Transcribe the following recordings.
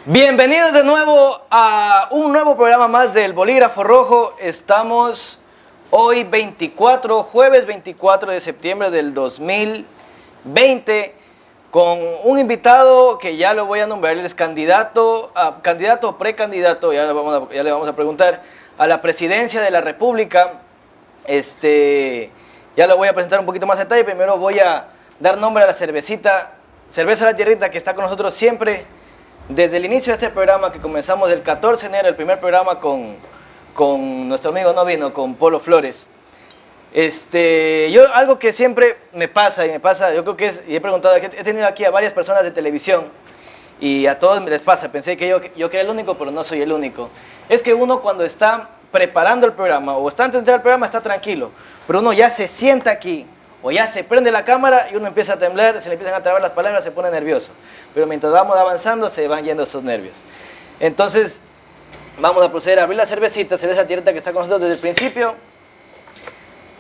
Bienvenidos de nuevo a un nuevo programa más del Bolígrafo Rojo. Estamos hoy jueves 24 de septiembre del 2020, con un invitado que ya lo voy a nombrar. Él es candidato o precandidato, ya le vamos a preguntar, a la presidencia de la República. Ya lo voy a presentar un poquito más a detalle. Primero voy a dar nombre a la cerveza La Tierrita, que está con nosotros siempre desde el inicio de este programa, que comenzamos el 14 de enero, el primer programa con nuestro amigo con Polo Flores. Algo que siempre me pasa, yo creo que y he preguntado, he tenido aquí a varias personas de televisión y a todos les pasa, pensé que yo que era el único, pero no soy el único. Es que uno, cuando está preparando el programa o está antes de entrar al programa, está tranquilo, pero uno ya se sienta aquí o ya se prende la cámara y uno empieza a temblar, se le empiezan a trabar las palabras, se pone nervioso. Pero mientras vamos avanzando, se van yendo esos nervios. Entonces, vamos a proceder a abrir la cerveza Tierrita, que está con nosotros desde el principio.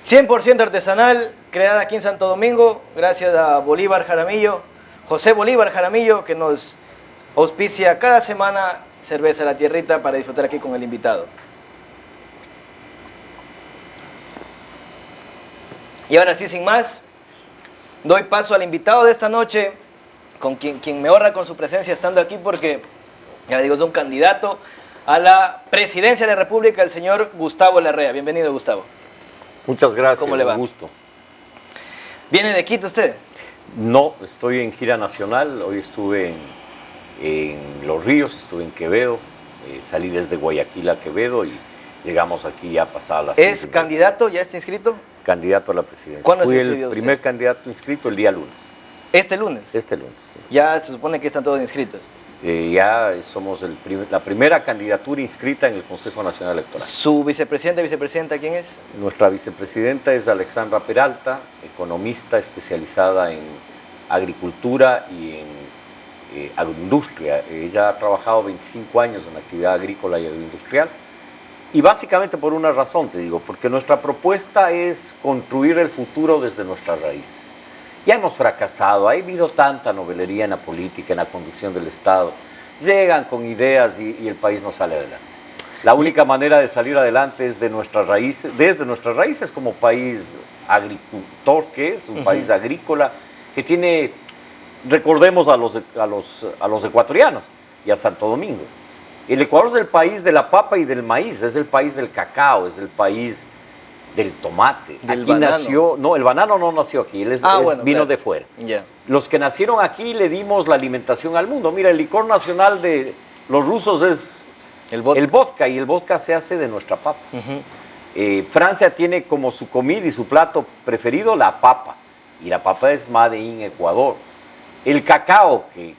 100% artesanal, creada aquí en Santo Domingo, gracias a José Bolívar Jaramillo, que nos auspicia cada semana cerveza La Tierrita para disfrutar aquí con el invitado. Y ahora sí, sin más, doy paso al invitado de esta noche, con quien me honra con su presencia estando aquí, porque, ya digo, es un candidato a la presidencia de la República, el señor Gustavo Larrea. Bienvenido, Gustavo. Muchas gracias. ¿Cómo le va? Un gusto. ¿Viene de Quito usted? No, estoy en gira nacional. Hoy estuve en Los Ríos, estuve en Quevedo, salí desde Guayaquil a Quevedo y llegamos aquí ya pasada las... ¿Es candidato? ¿Ya está inscrito? Candidato a la presidencia. ¿Cuándo Fui se inscribió el usted? primer candidato inscrito el día lunes. ¿Este lunes? Este lunes. Sí. Ya se supone que están todos inscritos. Ya somos la primera candidatura inscrita en el Consejo Nacional Electoral. ¿Su vicepresidenta, quién es? Nuestra vicepresidenta es Alexandra Peralta, economista especializada en agricultura y en agroindustria. Ella ha trabajado 25 años en actividad agrícola y agroindustrial. Y básicamente por una razón, te digo, porque nuestra propuesta es construir el futuro desde nuestras raíces. Ya hemos fracasado, ha habido tanta novelería en la política, en la conducción del Estado. Llegan con ideas y el país no sale adelante. La única manera de salir adelante es desde nuestras raíces como país agricultor, que es un país agrícola, que tiene, recordemos a los ecuatorianos y a Santo Domingo. El Ecuador es el país de la papa y del maíz, es el país del cacao, es el país del tomate. Del aquí banano. nació, no, el banano no nació aquí, él vino claro. de fuera. Ya. Los que nacieron aquí le dimos la alimentación al mundo. Mira, el licor nacional de los rusos es el vodka, y el vodka se hace de nuestra papa. Francia tiene como su comida y su plato preferido la papa, y la papa es made in Ecuador. El cacao, que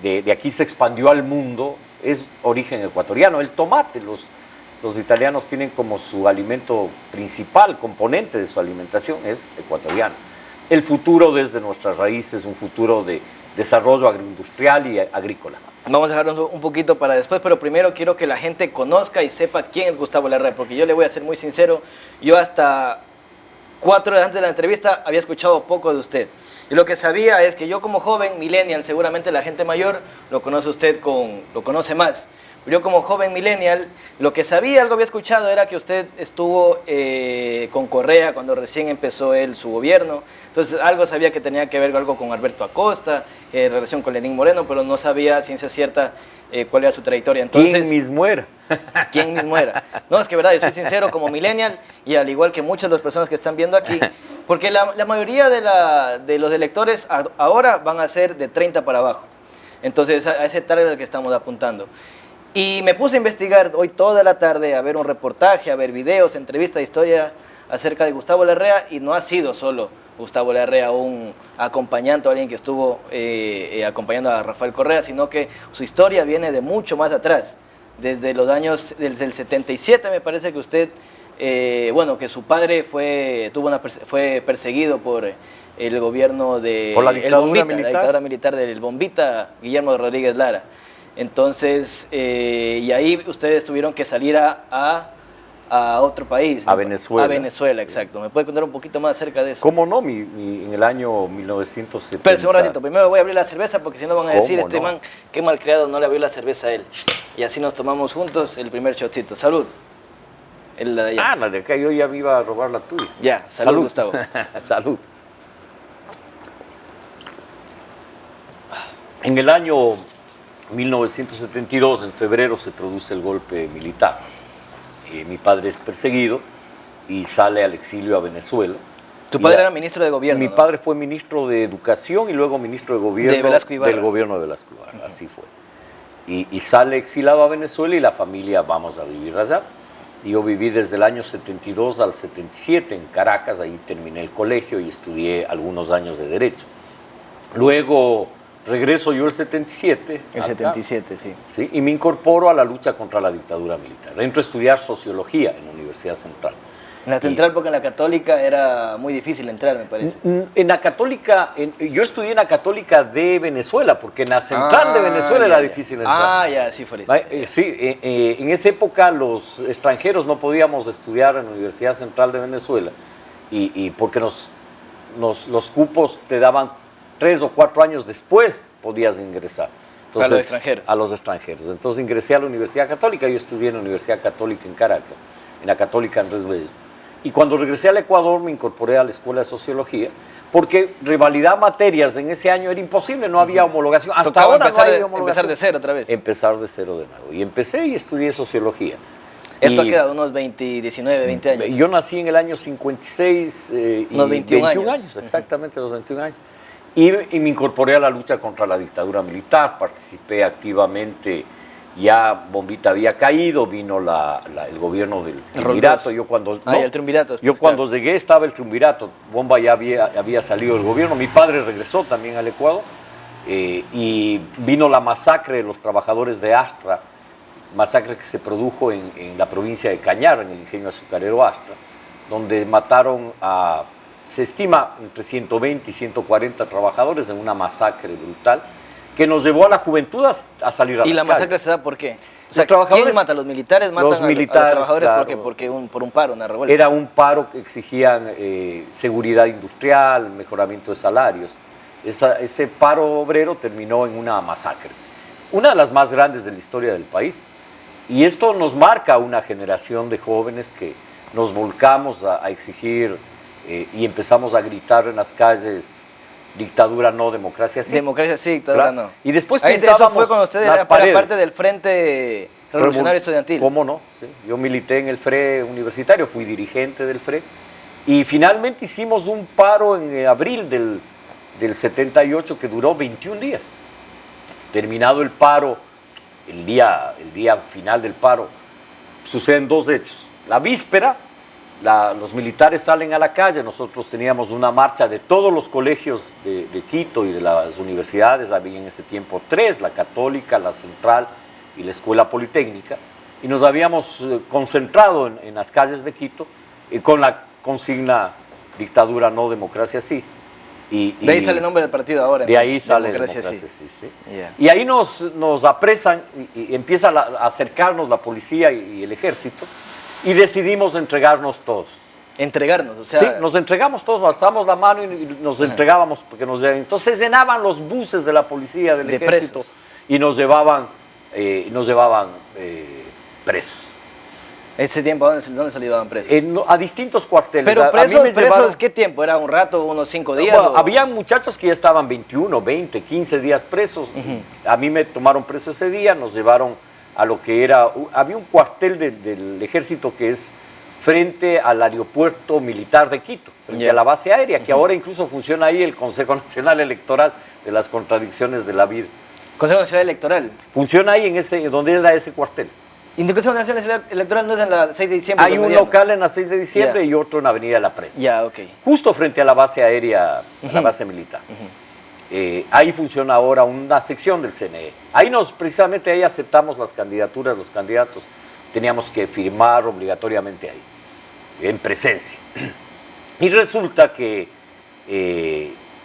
de aquí se expandió al mundo, es origen ecuatoriano. El tomate, los italianos tienen como su alimento principal, componente de su alimentación, es ecuatoriano. El futuro desde nuestras raíces, un futuro de desarrollo agroindustrial y agrícola. Vamos a dejarnos un poquito para después, pero primero quiero que la gente conozca y sepa quién es Gustavo Larrea, porque yo le voy a ser muy sincero, yo hasta 4 horas antes de la entrevista había escuchado poco de usted. Y lo que sabía es que yo, como joven millennial, seguramente la gente mayor lo conoce lo conoce más. Yo, como joven millennial, lo que sabía, algo había escuchado, era que usted estuvo con Correa cuando recién empezó su gobierno. Entonces algo sabía que tenía que ver algo con Alberto Acosta, relación con Lenín Moreno, pero no sabía ciencia cierta cuál era su trayectoria. Entonces, ¿Quién mismo era? ¿Quién mismo era? No, es que verdad, yo soy sincero como millennial, y al igual que muchas de las personas que están viendo aquí, porque la mayoría de los electores ahora van a ser de 30 para abajo. Entonces a ese target al que estamos apuntando. Y me puse a investigar hoy toda la tarde, a ver un reportaje, a ver videos, entrevistas, historia acerca de Gustavo Larrea, y no ha sido solo Gustavo Larrea un acompañante o alguien que estuvo acompañando a Rafael Correa, sino que su historia viene de mucho más atrás, desde los años del 77. Me parece que usted, que su padre fue perseguido por el gobierno de ¿Por la dictadura militar? La dictadura militar del bombita Guillermo Rodríguez Lara. Entonces, y ahí ustedes tuvieron que salir a a otro país. A Venezuela. A Venezuela, exacto. ¿Me puede contar un poquito más acerca de eso? ¿Cómo no? En el año 1970. Espérense un ratito, primero voy a abrir la cerveza porque si no van a decir, ¿Cómo este no? man, qué malcriado, no le abrió la cerveza a él. Y así nos tomamos juntos el primer shotcito. Salud. La de allá. Ah, la de acá, yo ya me iba a robar la tuya. Ya, salud, Gustavo. Salud. En el año 1972, en febrero, se produce el golpe militar. Mi padre es perseguido y sale al exilio a Venezuela. Tu padre era ministro de gobierno, Mi ¿no? padre fue ministro de Educación y luego ministro de Gobierno De Velasco Ibarra. del gobierno de Velasco Ibarra, así fue. Y sale exilado a Venezuela y la familia vamos a vivir allá. Y yo viví desde el año 72 al 77 en Caracas, ahí terminé el colegio y estudié algunos años de Derecho. Luego regreso yo el 77. El acá, 77, sí. ¿sí? Y me incorporo a la lucha contra la dictadura militar. Entro a estudiar Sociología en la Universidad Central. En la Central, porque en la Católica era muy difícil entrar, me parece. En la Católica, yo estudié en la Católica de Venezuela, porque en la Central de Venezuela era difícil entrar. Ah, ya, sí fue la historia. Sí, en esa época los extranjeros no podíamos estudiar en la Universidad Central de Venezuela, y porque los cupos te daban 3 o 4 años después podías ingresar. Entonces, a los extranjeros. A los extranjeros. Entonces ingresé a la Universidad Católica, yo estudié en la Universidad Católica en Caracas, en la Católica Andrés Bello. Y cuando regresé al Ecuador me incorporé a la Escuela de Sociología, porque revalidar materias en ese año era imposible, no había homologación. Hasta Tocaba ahora empezar, no hay homologación. empezar de cero otra vez. Empezar de cero de nuevo. Y empecé y estudié Sociología. Esto ha Y quedado unos 19, 20 años. yo nací en el año 56 y Unos 21 años. Exactamente, los 21 años. Y me incorporé a la lucha contra la dictadura militar, participé activamente. Ya Bombita había caído, vino el gobierno del triunvirato. El triunvirato. Yo cuando llegué estaba el triunvirato, Bomba ya había salido del gobierno, mi padre regresó también al Ecuador, y vino la masacre de los trabajadores de Astra, masacre que se produjo en la provincia de Cañar, en el ingenio azucarero Astra, donde mataron se estima entre 120 y 140 trabajadores en una masacre brutal, que nos llevó a la juventud a salir a las ¿Y la calles. masacre se da por qué? O sea, Los ¿quién mata? ¿Los militares matan a los trabajadores? Claro. Porque por un paro, una revuelta. Era un paro que exigían seguridad industrial, mejoramiento de salarios. Ese paro obrero terminó en una masacre, una de las más grandes de la historia del país. Y esto nos marca una generación de jóvenes que nos volcamos a exigir y empezamos a gritar en las calles: dictadura no, democracia sí. Democracia sí, dictadura Claro. no. Y después eso fue cuando ustedes eran paredes. parte del Frente Revolucionario Estudiantil. ¿Cómo no? Sí. Yo milité en el FRE universitario, fui dirigente del FRE. Y finalmente hicimos un paro en abril del 78 que duró 21 días. Terminado el paro, el día final del paro, suceden 2 hechos. La víspera, los militares salen a la calle, nosotros teníamos una marcha de todos los colegios de Quito y de las universidades, había en ese tiempo 3, la Católica, la Central y la Escuela Politécnica, y nos habíamos concentrado en las calles de Quito con la consigna dictadura no, democracia sí. De ahí sale el nombre del partido ahora. De ahí sale democracia sí. Yeah. Y ahí nos apresan y empieza a acercarnos la policía y el ejército, y decidimos entregarnos todos. Entregarnos, o sea... Sí, nos entregamos todos, alzamos la mano y nos entregábamos porque entonces llenaban los buses de la policía, del ejército, presos. Y nos llevaban presos. ¿Ese tiempo dónde se llevaban presos? A distintos cuarteles. Pero A mí me presos, llevaron- ¿qué tiempo? ¿Era un rato, unos 5 días? Bueno, o... había muchachos que ya estaban 21, 20, 15 días presos. A mí me tomaron preso ese día, nos llevaron a lo que era... Había un cuartel del ejército que es frente al aeropuerto militar de Quito, frente a la base aérea, que ahora incluso funciona ahí el Consejo Nacional Electoral, de las contradicciones de la vida. Consejo Nacional Electoral. Funciona ahí donde era ese cuartel. ¿Y el Consejo Nacional Electoral no es en la 6 de diciembre? Hay un local en la 6 de diciembre y otro en la Avenida La Prensa. Ya, ok. Justo frente a la base aérea, la base militar. Ahí funciona ahora una sección del CNE. Precisamente ahí aceptamos las candidaturas, los candidatos. Teníamos que firmar obligatoriamente ahí, en presencia. Y resulta que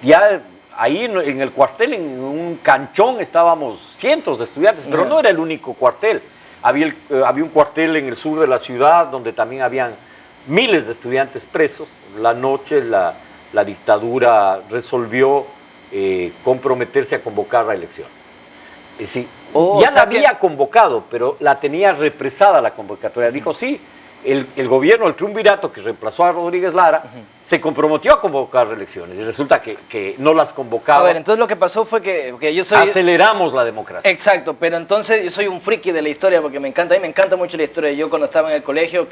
ya ahí en el cuartel, en un canchón, estábamos cientos de estudiantes, pero no era el único cuartel. había un cuartel en el sur de la ciudad donde también habían miles de estudiantes presos. La noche la dictadura resolvió comprometerse a convocar a elecciones. Es decir, ya la había convocado, pero la tenía represada la convocatoria. Dijo, sí, el gobierno, el triunvirato que reemplazó a Rodríguez Lara, se comprometió a convocar elecciones y resulta que no las convocaba. A ver, entonces lo que pasó fue que yo soy... Aceleramos la democracia. Exacto, pero entonces yo soy un friki de la historia porque a mí me encanta mucho la historia. Yo cuando estaba en el colegio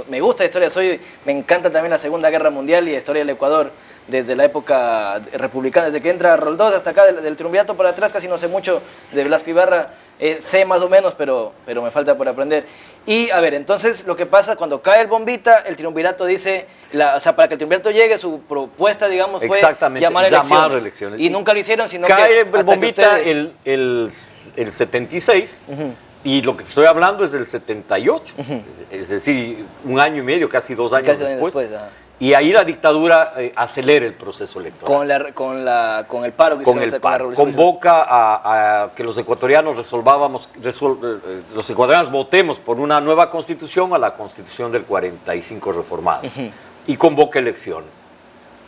me gusta la historia, me encanta también la Segunda Guerra Mundial y la historia del Ecuador desde la época republicana, desde que entra Roldós hasta acá, del triunvirato para atrás, casi no sé mucho de Blasco Ibarra, sé más o menos, pero me falta por aprender. Y a ver, entonces lo que pasa cuando cae el bombita, el triunvirato dice, o sea, para que el triunvirato llegue, su propuesta, digamos, fue llamar elecciones. Y nunca lo hicieron, sino cae que el bombita el 76, y lo que estoy hablando es del 78, es decir, un año y medio, casi 2 años después. Y ahí la dictadura acelera el proceso electoral. Con el paro que hicieron con la revolución. Convoca a que los ecuatorianos los ecuatorianos votemos por una nueva constitución, a la constitución del 45 reformada. Y convoca elecciones.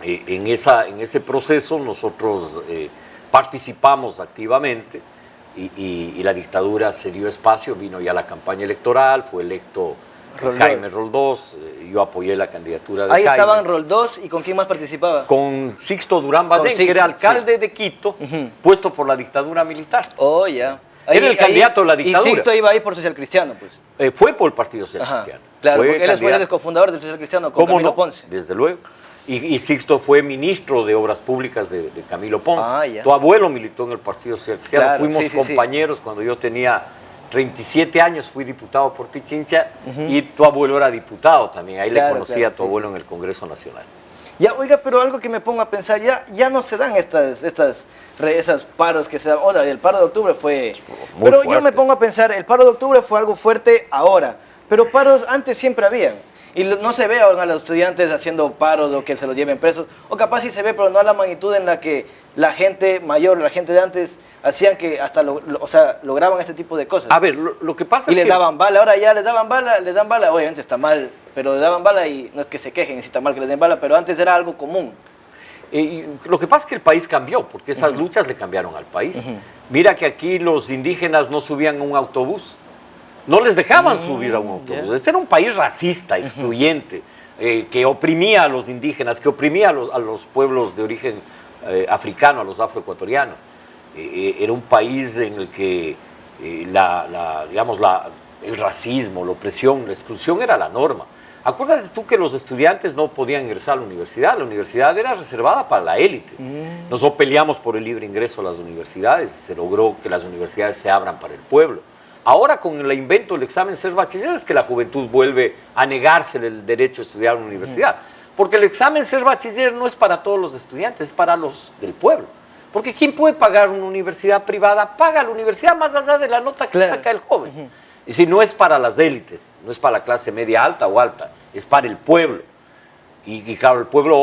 En ese proceso nosotros participamos activamente y la dictadura se dio espacio, vino ya la campaña electoral, fue electo Jaime Roldós, yo apoyé la candidatura de Jaime. Ahí estaban Roldós, ¿y con quién más participaba? Con Sixto Durán Bazén, que era alcalde de Quito, puesto por la dictadura militar. Oh, ya. Era el candidato de la dictadura. Y Sixto iba ahí por Social Cristiano, pues. Fue por el Partido Social Cristiano. Claro, porque él fue el cofundador del Social Cristiano con Camilo Ponce. Desde luego. Y Sixto fue ministro de Obras Públicas de Camilo Ponce. Ya. Tu abuelo militó en el Partido Social Cristiano. Claro, fuimos compañeros cuando yo tenía 37 años, fui diputado por Pichincha y tu abuelo era diputado también. Ahí le conocí a tu abuelo en el Congreso Nacional. Ya, oiga, pero algo que me pongo a pensar, ya no se dan esos paros que se dan. Ahora, el paro de octubre fue... Pero fuerte. Yo me pongo a pensar, el paro de octubre fue algo fuerte ahora, pero paros antes siempre habían. Y no se ve ahora a los estudiantes haciendo paros o que se los lleven presos. O capaz sí se ve, pero no a la magnitud en la que la gente mayor, la gente de antes, hacían que hasta lograban este tipo de cosas. A ver, lo que pasa es que... Y les daban bala, ahora ya les dan bala, obviamente está mal, pero les daban bala y no es que se quejen si está mal que les den bala, pero antes era algo común. Y lo que pasa es que el país cambió, porque esas luchas le cambiaron al país. Mira que aquí los indígenas no subían a un autobús. No les dejaban subir a un autobús. Este era un país racista, excluyente, que oprimía a los indígenas, que oprimía a los pueblos de origen africano, a los afroecuatorianos. Era un país en el que el racismo, la opresión, la exclusión era la norma. Acuérdate tú que los estudiantes no podían ingresar a la universidad era reservada para la élite. Nosotros peleamos por el libre ingreso a las universidades, se logró que las universidades se abran para el pueblo. Ahora con el invento del examen ser bachiller es que la juventud vuelve a negarse el derecho a estudiar en una universidad. Porque el examen ser bachiller no es para todos los estudiantes, es para los del pueblo. Porque ¿quién puede pagar una universidad privada? Paga la universidad más allá de la nota que saca el joven. Y si no es para las élites, no es para la clase media alta o alta, es para el pueblo. Y claro, el pueblo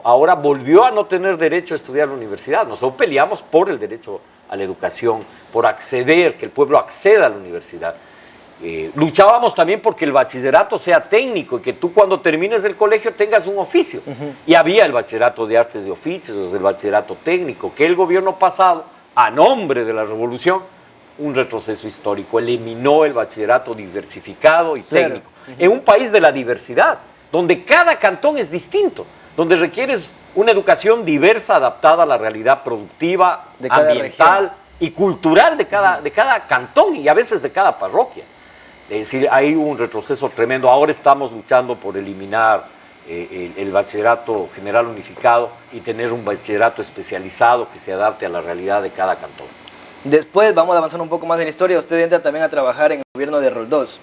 ahora volvió a no tener derecho a estudiar en la universidad. Nosotros peleamos por el derecho a la educación, por acceder, que el pueblo acceda a la universidad. Luchábamos también porque el bachillerato sea técnico y que tú cuando termines el colegio tengas un oficio. Y había el bachillerato de artes y oficios, el bachillerato técnico, que el gobierno pasado, a nombre de la revolución, un retroceso histórico, eliminó el bachillerato diversificado y técnico. En un país de la diversidad, donde cada cantón es distinto, donde requieres una educación diversa, adaptada a la realidad productiva, ambiental y cultural de cada cantón y a veces de cada parroquia. Es decir, hay un retroceso tremendo. Ahora estamos luchando por eliminar el bachillerato general unificado y tener un bachillerato especializado que se adapte a la realidad de cada cantón. Después vamos a avanzar un poco más en la historia. Usted entra también a trabajar en el gobierno de Roldós,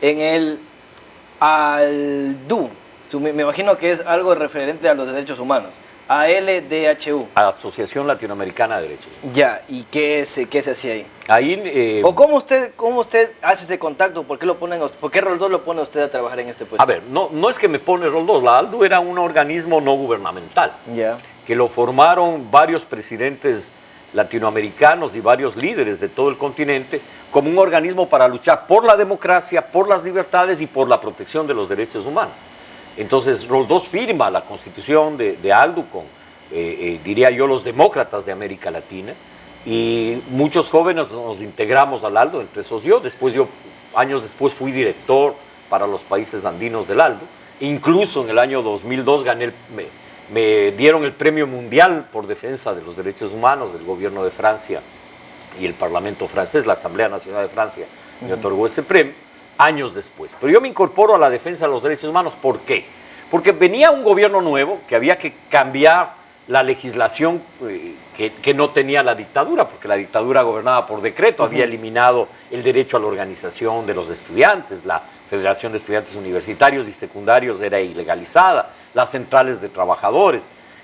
en el ALDU. Me imagino que es algo referente a los derechos humanos. ALDHU. Asociación Latinoamericana de Derechos Humanos. Ya, ¿y qué se hacía ahí? Ahí ¿O cómo usted hace ese contacto? ¿Por qué Roldós lo pone a usted a trabajar en este puesto? A ver, no es que me pone Roldós. La ALDU era un organismo no gubernamental. Ya. Que lo formaron varios presidentes latinoamericanos y varios líderes de todo el continente como un organismo para luchar por la democracia, por las libertades y por la protección de los derechos humanos. Entonces, los dos firma la constitución de ALDU con, diría yo, los demócratas de América Latina, y muchos jóvenes nos integramos al ALDU, entre esos yo. Después yo, años después, fui director para los países andinos del ALDU. Incluso en el año 2002 me dieron el premio mundial por defensa de los derechos humanos del gobierno de Francia y el Parlamento francés, la Asamblea Nacional de Francia, me otorgó ese premio años después. Pero yo me incorporo a la defensa de los derechos humanos. ¿Por qué? Porque venía un gobierno nuevo que había que cambiar la legislación que no tenía la dictadura, porque la dictadura gobernaba por decreto, había eliminado el derecho a la organización de los estudiantes, la Federación de Estudiantes Universitarios y Secundarios era ilegalizada, las centrales de trabajadores,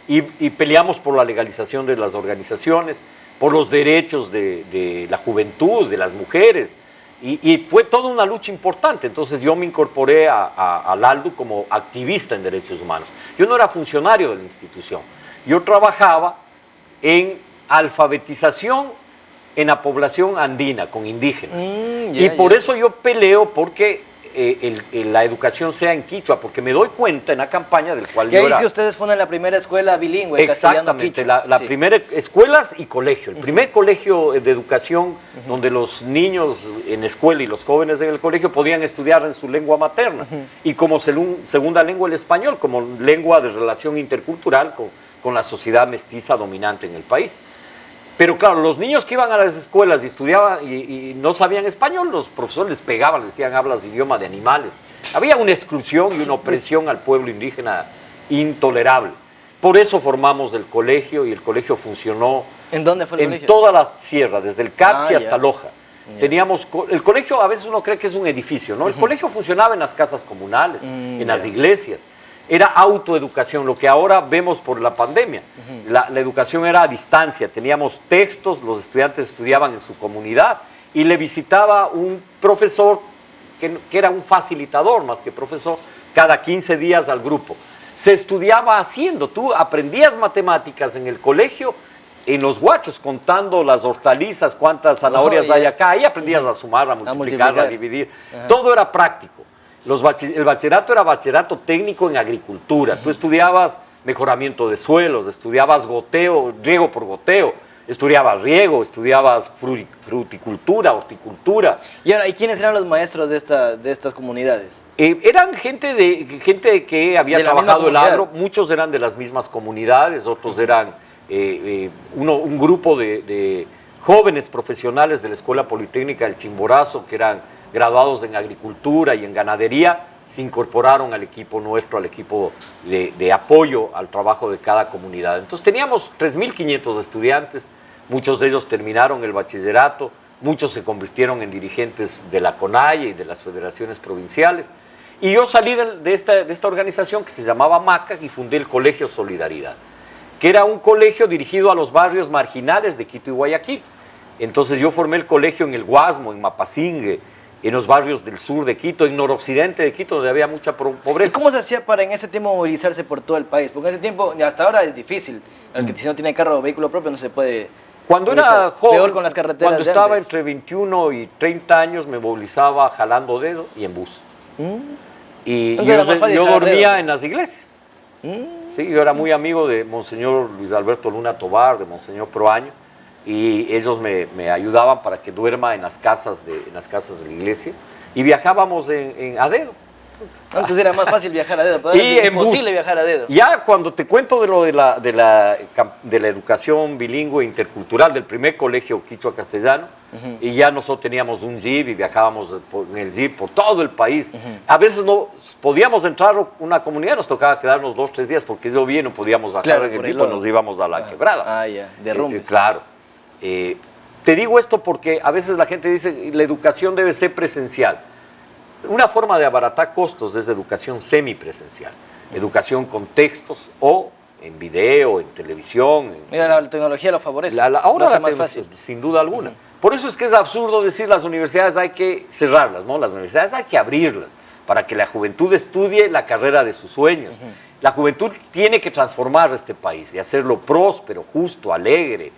y peleamos por la legalización de las organizaciones, por los derechos de la juventud, de las mujeres, y fue toda una lucha importante. Entonces yo me incorporé al ALDU como activista en derechos humanos. Yo no era funcionario de la institución, yo trabajaba en alfabetización en la población andina, con indígenas. Y por eso yo peleo porque la educación sea en quichua, porque me doy cuenta en la campaña del cual yo era... Y es que ustedes fueron la primera escuela bilingüe, exactamente, la primera escuelas y colegio. El primer colegio de educación donde los niños en escuela y los jóvenes en el colegio podían estudiar en su lengua materna y como segunda lengua el español, como lengua de relación intercultural con la sociedad mestiza dominante en el país. Pero claro, los niños que iban a las escuelas y estudiaban y no sabían español, los profesores les pegaban, les decían hablas de idioma de animales. Había una exclusión y una opresión al pueblo indígena intolerable. Por eso formamos el colegio, y el colegio funcionó. ¿En dónde fue el colegio? En toda la sierra, desde el Carchi hasta Loja. Teníamos, el colegio a veces uno cree que es un edificio, ¿no? El colegio funcionaba en las casas comunales, en las iglesias. Era autoeducación, lo que ahora vemos por la pandemia. La educación era a distancia, teníamos textos, los estudiantes estudiaban en su comunidad y le visitaba un profesor que era un facilitador más que profesor, cada 15 días al grupo. Se estudiaba haciendo, tú aprendías matemáticas en el colegio, en los guachos, contando las hortalizas, cuántas zanahorias hay acá, ahí aprendías a sumar, a multiplicar, a dividir, todo era práctico. El bachillerato era bachillerato técnico en agricultura. Tú estudiabas mejoramiento de suelos, estudiabas goteo, riego por goteo, estudiabas riego, estudiabas fruticultura, horticultura. Y ahora, ¿y quiénes eran los maestros de estas comunidades? Eran gente que había trabajado el agro, muchos eran de las mismas comunidades, otros eran un grupo de jóvenes profesionales de la Escuela Politécnica del Chimborazo, que eran graduados en agricultura y en ganadería, se incorporaron al equipo nuestro, al equipo de apoyo al trabajo de cada comunidad. Entonces teníamos 3.500 estudiantes, muchos de ellos terminaron el bachillerato, muchos se convirtieron en dirigentes de la CONAIE y de las federaciones provinciales. Y yo salí de esta organización que se llamaba MACA y fundé el Colegio Solidaridad, que era un colegio dirigido a los barrios marginales de Quito y Guayaquil. Entonces yo formé el colegio en el Guasmo, en Mapasingue, en los barrios del sur de Quito, en noroccidente de Quito, donde había mucha pobreza. ¿Y cómo se hacía para en ese tiempo movilizarse por todo el país? Porque en ese tiempo, hasta ahora es difícil. El que si no tiene carro o vehículo propio no se puede Cuando era joven, peor con las carreteras cuando estaba entre 21 y 30 años, me movilizaba jalando dedo y en bus. Y yo dormía en las iglesias. Sí, yo era muy amigo de Monseñor Luis Alberto Luna Tobar, de Monseñor Proaño, y ellos me ayudaban para que duerma en las casas de la iglesia, y viajábamos a dedo. Antes era más fácil viajar a dedo, pero ahora es imposible viajar a dedo. Ya cuando te cuento de la educación bilingüe intercultural del primer colegio quichua castellano, y ya nosotros teníamos un jeep y viajábamos en el jeep por todo el país. A veces no podíamos entrar a una comunidad, nos tocaba quedarnos 2 o 3 días porque llovía y no podíamos bajar en el jeep, pues nos íbamos a la quebrada. Derrumbes. Claro. Te digo esto porque a veces la gente dice la educación debe ser presencial. Una forma de abaratar costos es educación semipresencial, educación con textos o en video, en televisión. Mira, la tecnología lo favorece. Ahora lo hace más fácil. Sin duda alguna. Por eso es que es absurdo decir las universidades hay que cerrarlas, ¿no? Las universidades hay que abrirlas para que la juventud estudie la carrera de sus sueños. La juventud tiene que transformar este país y hacerlo próspero, justo, alegre,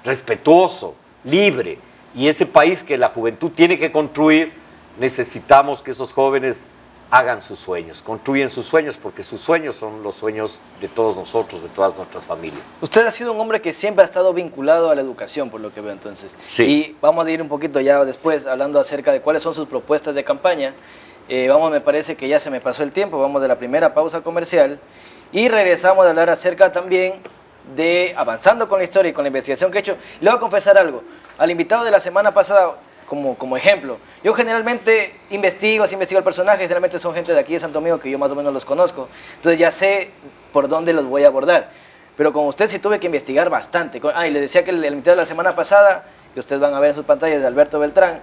respetuoso, libre, y ese país que la juventud tiene que construir, necesitamos que esos jóvenes hagan sus sueños, construyen sus sueños, porque sus sueños son los sueños de todos nosotros, de todas nuestras familias. Usted ha sido un hombre que siempre ha estado vinculado a la educación, por lo que veo entonces. Sí. Y vamos a ir un poquito ya después hablando acerca de cuáles son sus propuestas de campaña. Me parece que ya se me pasó el tiempo, vamos de la primera pausa comercial y regresamos a hablar acerca también de avanzando con la historia y con la investigación que he hecho. Le voy a confesar algo, al invitado de la semana pasada, como ejemplo, yo generalmente investigo el personaje, generalmente son gente de aquí de Santo Domingo que yo más o menos los conozco, entonces ya sé por dónde los voy a abordar, pero con usted sí tuve que investigar bastante. Y le decía que el invitado de la semana pasada, que ustedes van a ver en sus pantallas, de Alberto Beltrán,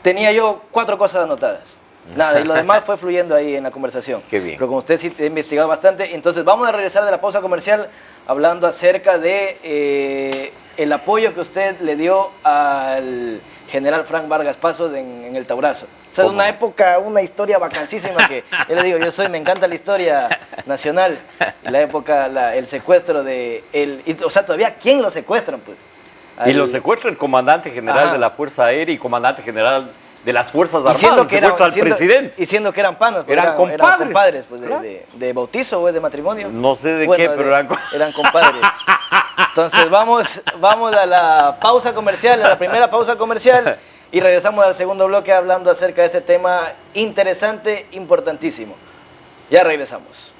tenía yo 4 cosas anotadas. Nada, y lo demás fue fluyendo ahí en la conversación. Qué bien. Pero con usted sí he investigado bastante. Entonces vamos a regresar de la pausa comercial hablando acerca de el apoyo que usted le dio al general Frank Vargas Pasos en el Taurazo. O sea, de una época, una historia vacancísima que yo le digo, me encanta la historia nacional. Y la época, el secuestro de él. O sea, todavía, ¿quién lo secuestran, pues? Y lo secuestra el comandante general de la Fuerza Aérea y comandante general de las Fuerzas Armadas, presidente. Y siendo que eran panas, pues eran compadres pues, de bautizo o de matrimonio. No sé de qué, pero eran compadres. Entonces vamos a la pausa comercial, a la primera pausa comercial, y regresamos al segundo bloque hablando acerca de este tema interesante, importantísimo. Ya regresamos.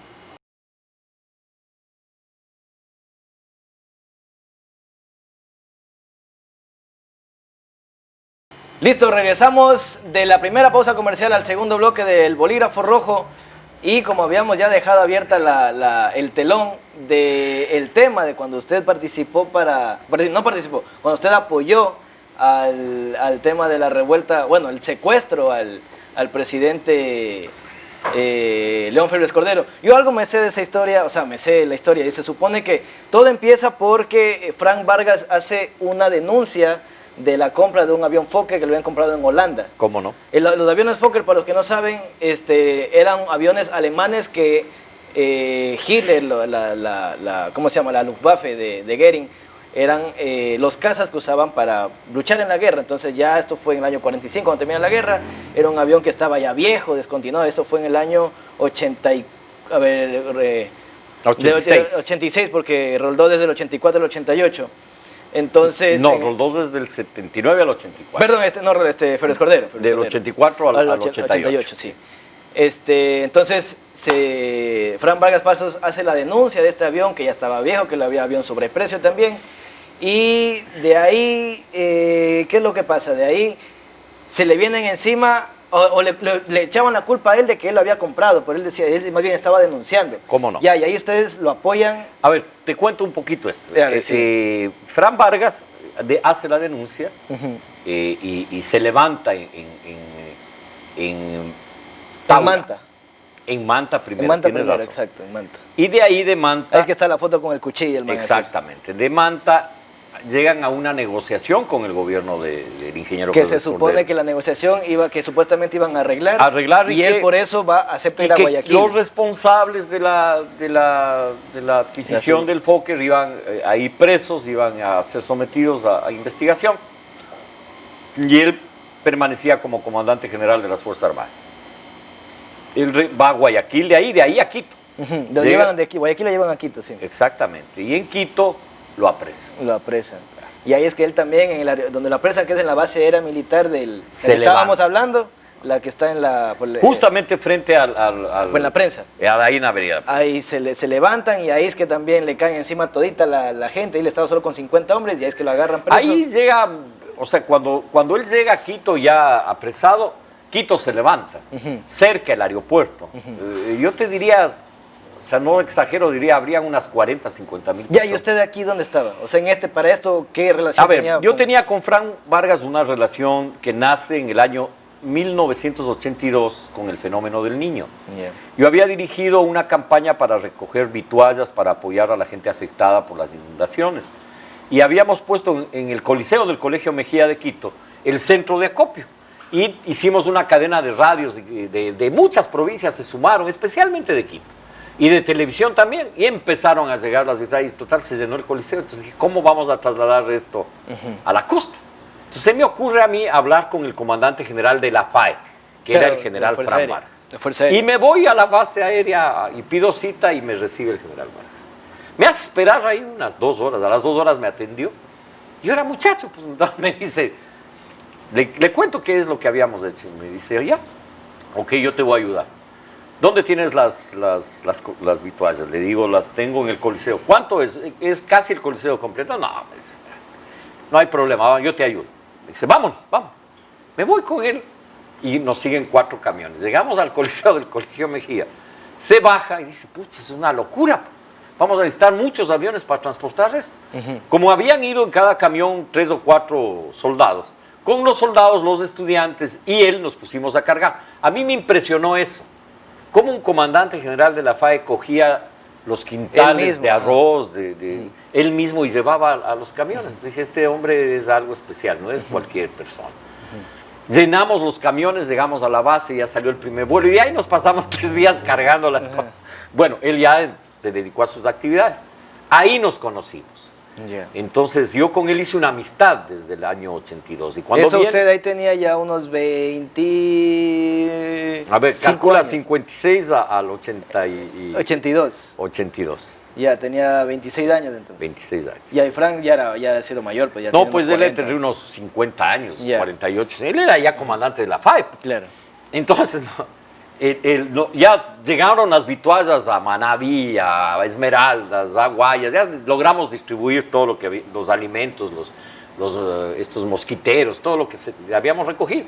Listo, regresamos de la primera pausa comercial al segundo bloque del Bolígrafo Rojo y como habíamos ya dejado abierta el telón del tema de cuando usted cuando usted apoyó al tema de la revuelta, bueno, el secuestro al presidente León Febres Cordero. Yo algo me sé de esa historia, o sea, me sé la historia y se supone que todo empieza porque Frank Vargas hace una denuncia de la compra de un avión Fokker que lo habían comprado en Holanda. ¿Cómo no? Los aviones Fokker, para los que no saben, eran aviones alemanes que Hitler, ¿cómo se llama? La Luftwaffe de Goering, eran los cazas que usaban para luchar en la guerra. Entonces ya esto fue en el año 45, cuando termina la guerra, era un avión que estaba ya viejo, descontinuado. Esto fue en el año 86, porque roldó desde el 84 al 88. Entonces, roldó desde el 79 al 84. Perdón, Febres Cordero. Del 84 al 88. Sí. Entonces, Frank Vargas Pasos hace la denuncia de este avión que ya estaba viejo, que había avión sobreprecio también. Y de ahí, ¿qué es lo que pasa? De ahí se le vienen encima o le echaban la culpa a él de que él lo había comprado, pero él decía, él más bien estaba denunciando. ¿Cómo no? Y ahí ustedes lo apoyan. A ver, te cuento un poquito esto. Sí. Fran Vargas hace la denuncia y se levanta en Manta. En Manta primero. En Manta tienes primero, razón. exacto, en Manta. Y de ahí de Manta... Ahí es que está la foto con el cuchillo. Exactamente. De Manta llegan a una negociación con el gobierno del ingeniero que Febres se supone Cordero. que la negociación que supuestamente iban a arreglar y él por eso acepta ir a Guayaquil. Los responsables de la adquisición del Fokker iban ahí presos, iban a ser sometidos a investigación, y él permanecía como comandante general de las Fuerzas Armadas. Él va a Guayaquil, de ahí a Quito. Lo llevan de Guayaquil, lo llevan a Quito, sí. Exactamente, y en Quito lo apresan. Lo apresan. Y ahí es que él también, donde lo apresan, que es en la base aérea militar del que estábamos hablando, la que está en la... Justamente frente en la prensa. Ahí en la avenida. Ahí se levantan y ahí es que también le caen encima todita la gente. Él estaba solo con 50 hombres y ahí es que lo agarran preso. Ahí llega, o sea, cuando él llega a Quito ya apresado, Quito se levanta, cerca del aeropuerto. Yo te diría... O sea, no exagero, diría, habrían unas 40, 50 mil personas. Ya, ¿y usted aquí dónde estaba? O sea, para esto, ¿qué relación tenía? Yo tenía con Frank Vargas una relación que nace en el año 1982 con el fenómeno del Niño. Yeah. Yo había dirigido una campaña para recoger vituallas para apoyar a la gente afectada por las inundaciones. Y habíamos puesto en el Coliseo del Colegio Mejía de Quito el centro de acopio. Y hicimos una cadena de radios de muchas provincias, se sumaron, especialmente de Quito. y de televisión también, y empezaron a llegar las vitrinas, y total se llenó el coliseo. Entonces dije, ¿cómo vamos a trasladar esto a la costa? Entonces se me ocurre a mí hablar con el comandante general de la FAE, que era el general Fran Vargas. Y me voy a la base aérea y pido cita y me recibe el general Vargas. Me hace esperar ahí unas 2 horas, a las 2 horas me atendió. Yo era muchacho, pues me dice, le cuento qué es lo que habíamos hecho. Me dice, ya, ok, yo te voy a ayudar. ¿Dónde tienes las vituallas? Le digo, las tengo en el coliseo. ¿Cuánto es? ¿Es casi el coliseo completo? No, me dice, no hay problema, yo te ayudo. Me dice, vámonos, vamos. Me voy con él y nos siguen 4 camiones. Llegamos al coliseo del Colegio Mejía. Se baja y dice, pucha, es una locura. Vamos a necesitar muchos aviones para transportar esto. Como habían ido en cada camión 3 o 4 soldados, con los soldados, los estudiantes y él nos pusimos a cargar. A mí me impresionó eso. Cómo un comandante general de la FAE cogía los quintales de arroz, él mismo y llevaba a los camiones. Dije, este hombre es algo especial, no es cualquier persona. Llenamos los camiones, llegamos a la base, ya salió el primer vuelo y de ahí nos pasamos 3 días cargando las cosas. Bueno, él ya se dedicó a sus actividades. Ahí nos conocimos. Entonces yo con él hice una amistad desde el año 82. Y cuando eso usted ahí tenía ya unos 20... A ver, calcula 56 al 82. 82. Ya, tenía 26 años entonces. 26 años. Y ahí Frank ya era sido mayor, pues ya no, pues él tendría unos 50 años, 48. Él era ya comandante de la FAE. Claro. Entonces, ya llegaron las vituallas a Manabí, a Esmeraldas, a Guayas, ya logramos distribuir todo lo que había, los alimentos, estos mosquiteros, todo lo que habíamos recogido.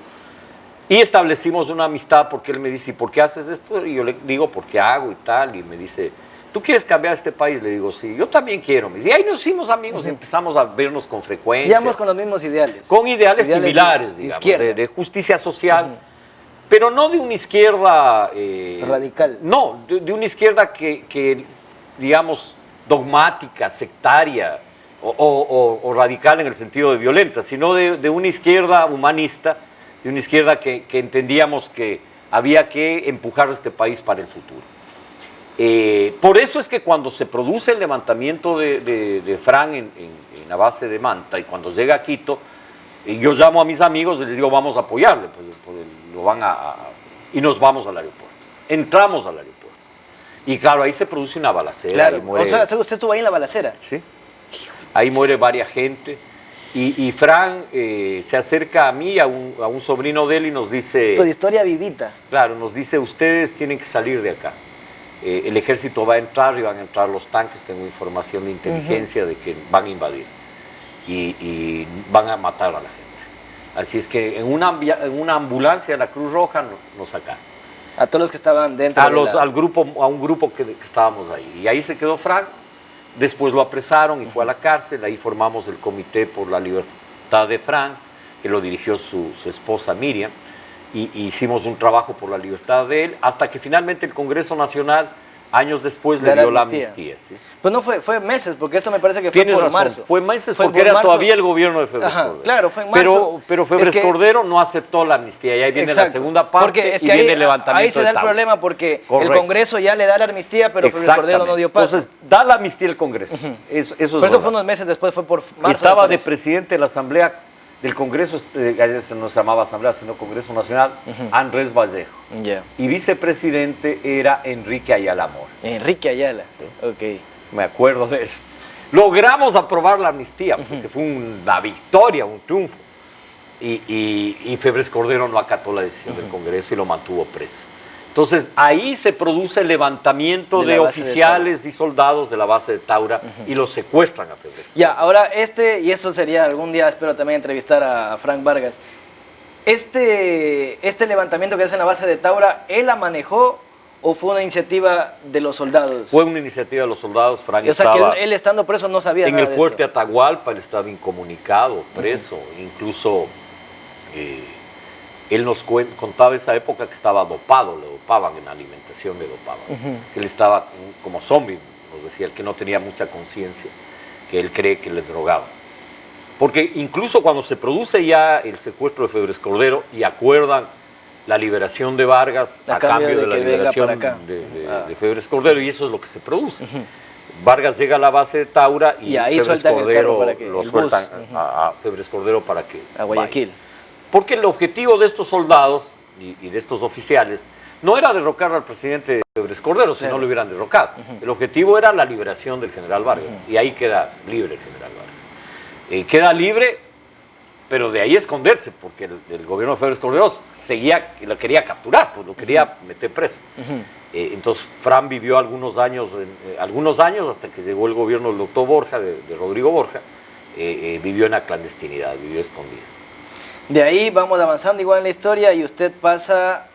Y establecimos una amistad porque él me dice, ¿y por qué haces esto? Y yo le digo, ¿por qué hago y tal? Y me dice, ¿tú quieres cambiar este país? Le digo, sí, yo también quiero. Y ahí nos hicimos amigos y empezamos a vernos con frecuencia. Digamos con los mismos ideales. Con ideales similares, digamos, de justicia social. Pero no de una izquierda... radical. No, de una izquierda que, digamos, dogmática, sectaria o radical en el sentido de violenta, sino de una izquierda humanista, de una izquierda que entendíamos que había que empujar a este país para el futuro. Por eso es que cuando se produce el levantamiento de Fran en la base de Manta y cuando llega a Quito, yo llamo a mis amigos y les digo, vamos a apoyarle, y nos vamos al aeropuerto. Entramos al aeropuerto. Y claro, ahí se produce una balacera. Claro, o sea, usted estuvo ahí en la balacera. Sí. Ahí muere varias gente. Y Fran se acerca a mí, a un sobrino de él y nos dice... Tu historia vivita. Claro, nos dice, ustedes tienen que salir de acá. El ejército va a entrar y van a entrar los tanques, tengo información de inteligencia de que van a invadir. Y van a matar a la gente. Así es que en una ambulancia de la Cruz Roja nos sacaron. A todos los que estaban dentro a un grupo que estábamos ahí. Y ahí se quedó Frank, después lo apresaron y fue a la cárcel. Ahí formamos el Comité por la Libertad de Frank, que lo dirigió su esposa Miriam, y hicimos un trabajo por la libertad de él, hasta que finalmente el Congreso Nacional, años después, le dio la amnistía. ¿Sí? Pues no fue meses, porque esto me parece que fue por marzo. Fue meses porque era todavía el gobierno de Febres Cordero. Claro, fue en marzo. Pero Febres Cordero no aceptó la amnistía y ahí viene la segunda parte porque es que viene el levantamiento. Ahí se da el problema porque el Congreso ya le da la amnistía, pero Febres Cordero no dio paso. Entonces, da la amnistía el Congreso. Eso pero eso fue unos meses después, fue por marzo. Estaba de presidente de la Asamblea del Congreso, no se llamaba Asamblea, sino Congreso Nacional, Andrés Vallejo. Y vicepresidente era Enrique Ayala Mora. Enrique Ayala, sí. Ok. Me acuerdo de eso. Logramos aprobar la amnistía, porque fue una victoria, un triunfo. Y Febres Cordero no acató la decisión del Congreso y lo mantuvo preso. Entonces, ahí se produce el levantamiento de oficiales y soldados de la base de Taura y los secuestran a Febres. Ya, ahora y eso sería algún día, espero también entrevistar a Frank Vargas. Este levantamiento que hace en la base de Taura, ¿él la manejó o fue una iniciativa de los soldados? Fue una iniciativa de los soldados. Frank estaba, que él estando preso no sabía nada de esto. En el fuerte Atahualpa él estaba incomunicado, preso, incluso... él nos contaba esa época que estaba dopado, le dopaban en la alimentación, le dopaban. Que él estaba como zombie, nos decía, el que no tenía mucha conciencia, que él cree que le drogaban. Porque incluso cuando se produce ya el secuestro de Febres Cordero y acuerdan la liberación de Vargas a cambio de la liberación de Febres Cordero, y eso es lo que se produce. Vargas llega a la base de Taura y ahí Febres Cordero lo sueltan a Febres Cordero para que a Guayaquil. vaya. Porque el objetivo de estos soldados y de estos oficiales no era derrocar al presidente Febres Cordero, si no lo hubieran derrocado. El objetivo era la liberación del general Vargas, y ahí queda libre el general Vargas. Queda libre, pero de ahí esconderse, porque el gobierno de Febres Cordero lo quería capturar, pues lo quería meter preso. Entonces Fran vivió algunos años hasta que llegó el gobierno del doctor Borja, de Rodrigo Borja, vivió en la clandestinidad, vivió escondido. De ahí vamos avanzando igual en la historia y usted pasa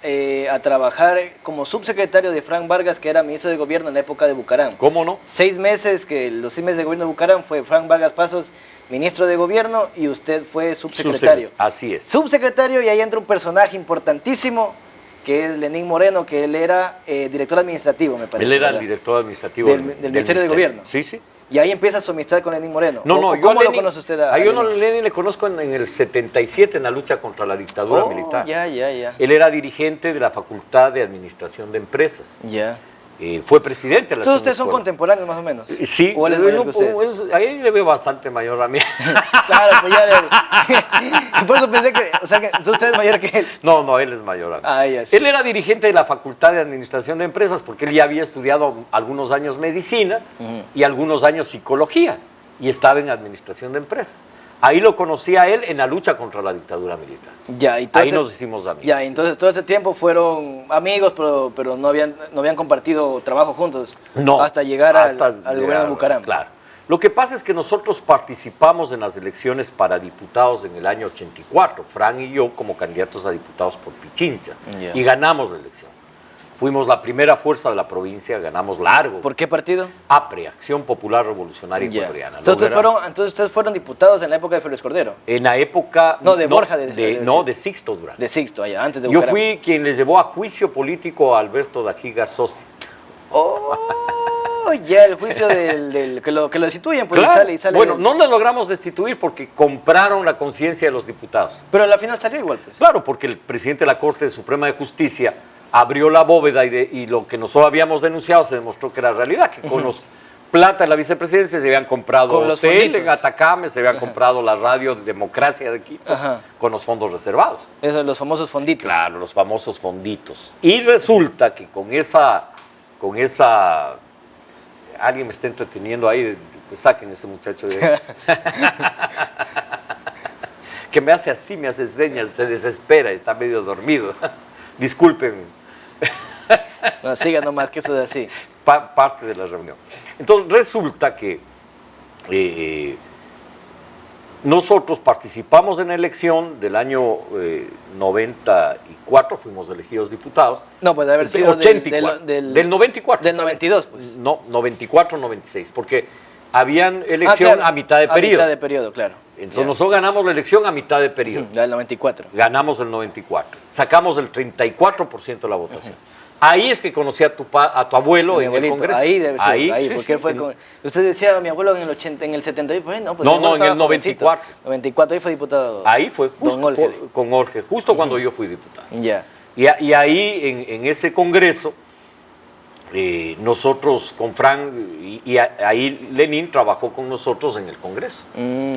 a trabajar como subsecretario de Fran Vargas, que era ministro de gobierno en la época de Bucaram. ¿Cómo no? Los 6 meses de gobierno de Bucaram fue Fran Vargas Pasos, ministro de gobierno, y usted fue subsecretario. Así es. Subsecretario, y ahí entra un personaje importantísimo, que es Lenín Moreno, que él era director administrativo, me parece. Él era ¿verdad? el director administrativo del Ministerio de Gobierno. Sí, sí. Y ahí empieza su amistad con Lenín Moreno. ¿Cómo lo conoce usted a yo Lenín? Lenín le conozco en el 77, en la lucha contra la dictadura militar. Ya. Él era dirigente de la Facultad de Administración de Empresas. Ya. Fue presidente de la ¿Todos ustedes son contemporáneos más o menos? Sí. ¿O él es mayor que usted? Ahí le veo bastante mayor a mí. Claro, pues ya por eso pensé que, o sea, que usted es mayor que él. No, él es mayor a mí. Ah, ya, sí. Él era dirigente de la Facultad de Administración de Empresas porque él ya había estudiado algunos años medicina y algunos años psicología y estaba en Administración de Empresas. Ahí lo conocí a él en la lucha contra la dictadura militar. Ya, ahí nos hicimos amigos. Ya, entonces todo ese tiempo fueron amigos, pero no habían compartido trabajo juntos. No. Hasta llegar al gobierno de Bucaram. Claro. Lo que pasa es que nosotros participamos en las elecciones para diputados en el año 84, Fran y yo como candidatos a diputados por Pichincha, y ganamos la elección. Fuimos la primera fuerza de la provincia, ganamos largo. ¿Por qué partido? APRE, Acción Popular Revolucionaria Ecuatoriana. Entonces ustedes fueron diputados en la época de Febres Cordero. En la época... No, de Borja. de Sixto Durán. De Sixto, allá, antes de Bucaram. Yo fui quien le llevó a juicio político a Alberto Dajiga Sosi. Ya, el juicio que lo destituyen, pues claro. sale. Bueno, no lo logramos destituir porque compraron la conciencia de los diputados. Pero a la final salió igual, pues. Claro, porque el presidente de la Corte Suprema de Justicia abrió la bóveda y lo que nosotros habíamos denunciado se demostró que era realidad, que con los plata de la vicepresidencia se habían comprado hotel en Atacama, se habían comprado la radio Democracia de Quito con los fondos reservados. Esos, los famosos fonditos. Claro, los famosos fonditos. Y resulta que con esa alguien me está entreteniendo ahí, pues saquen a ese muchacho de ahí. Que me hace así, me hace señas, se desespera, está medio dormido. Disculpen. No, siga nomás, que eso es así. Parte de la reunión. Entonces resulta que nosotros participamos en la elección del año 94, fuimos elegidos diputados. No, puede haber sido 84, del 94. Del 92, pues. No, 94, 96, porque habían elección a mitad de periodo. A mitad de periodo, claro. Entonces nosotros ganamos la elección a mitad de periodo. Del 94. Ganamos el 94. Sacamos el 34% de la votación. Ahí es que conocí a tu abuelo en el Congreso. Ahí debe ser, ahí, sí, porque él fue usted decía, mi abuelo en el 70, pues no, pues no, en el 94. 94, ahí fue diputado. Ahí fue, justo con Jorge, justo cuando yo fui diputado. Ya. Y ahí, en ese Congreso, nosotros con Fran, y ahí Lenín trabajó con nosotros en el Congreso.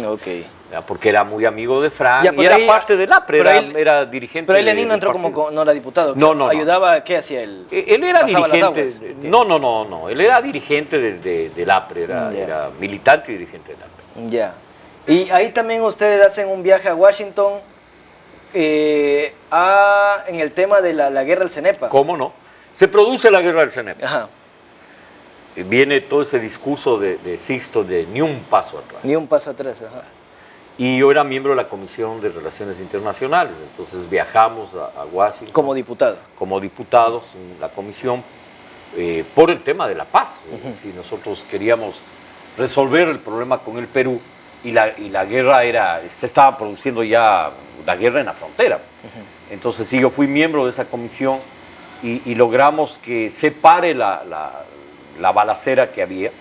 Ok. Porque era muy amigo de Fran ya, y era ahí, parte del APRE, era dirigente. Pero ahí Lenín no entró no era diputado. No. ¿Ayudaba? ¿Qué hacía él? Él era dirigente. No. Él era dirigente del APRE, era militante y dirigente del APRE. Ya. Y ahí también ustedes hacen un viaje a Washington en el tema de la guerra del CENEPA. ¿Cómo no? Se produce la guerra del CENEPA. Ajá. Viene todo ese discurso de Sixto de ni un paso atrás. Ni un paso atrás, ajá. Y yo era miembro de la Comisión de Relaciones Internacionales, entonces viajamos a Washington. Como diputado. Como diputados en la comisión por el tema de la paz. Si nosotros queríamos resolver el problema con el Perú y la guerra se estaba produciendo ya la guerra en la frontera. Entonces sí, yo fui miembro de esa comisión y logramos que se pare la balacera que había.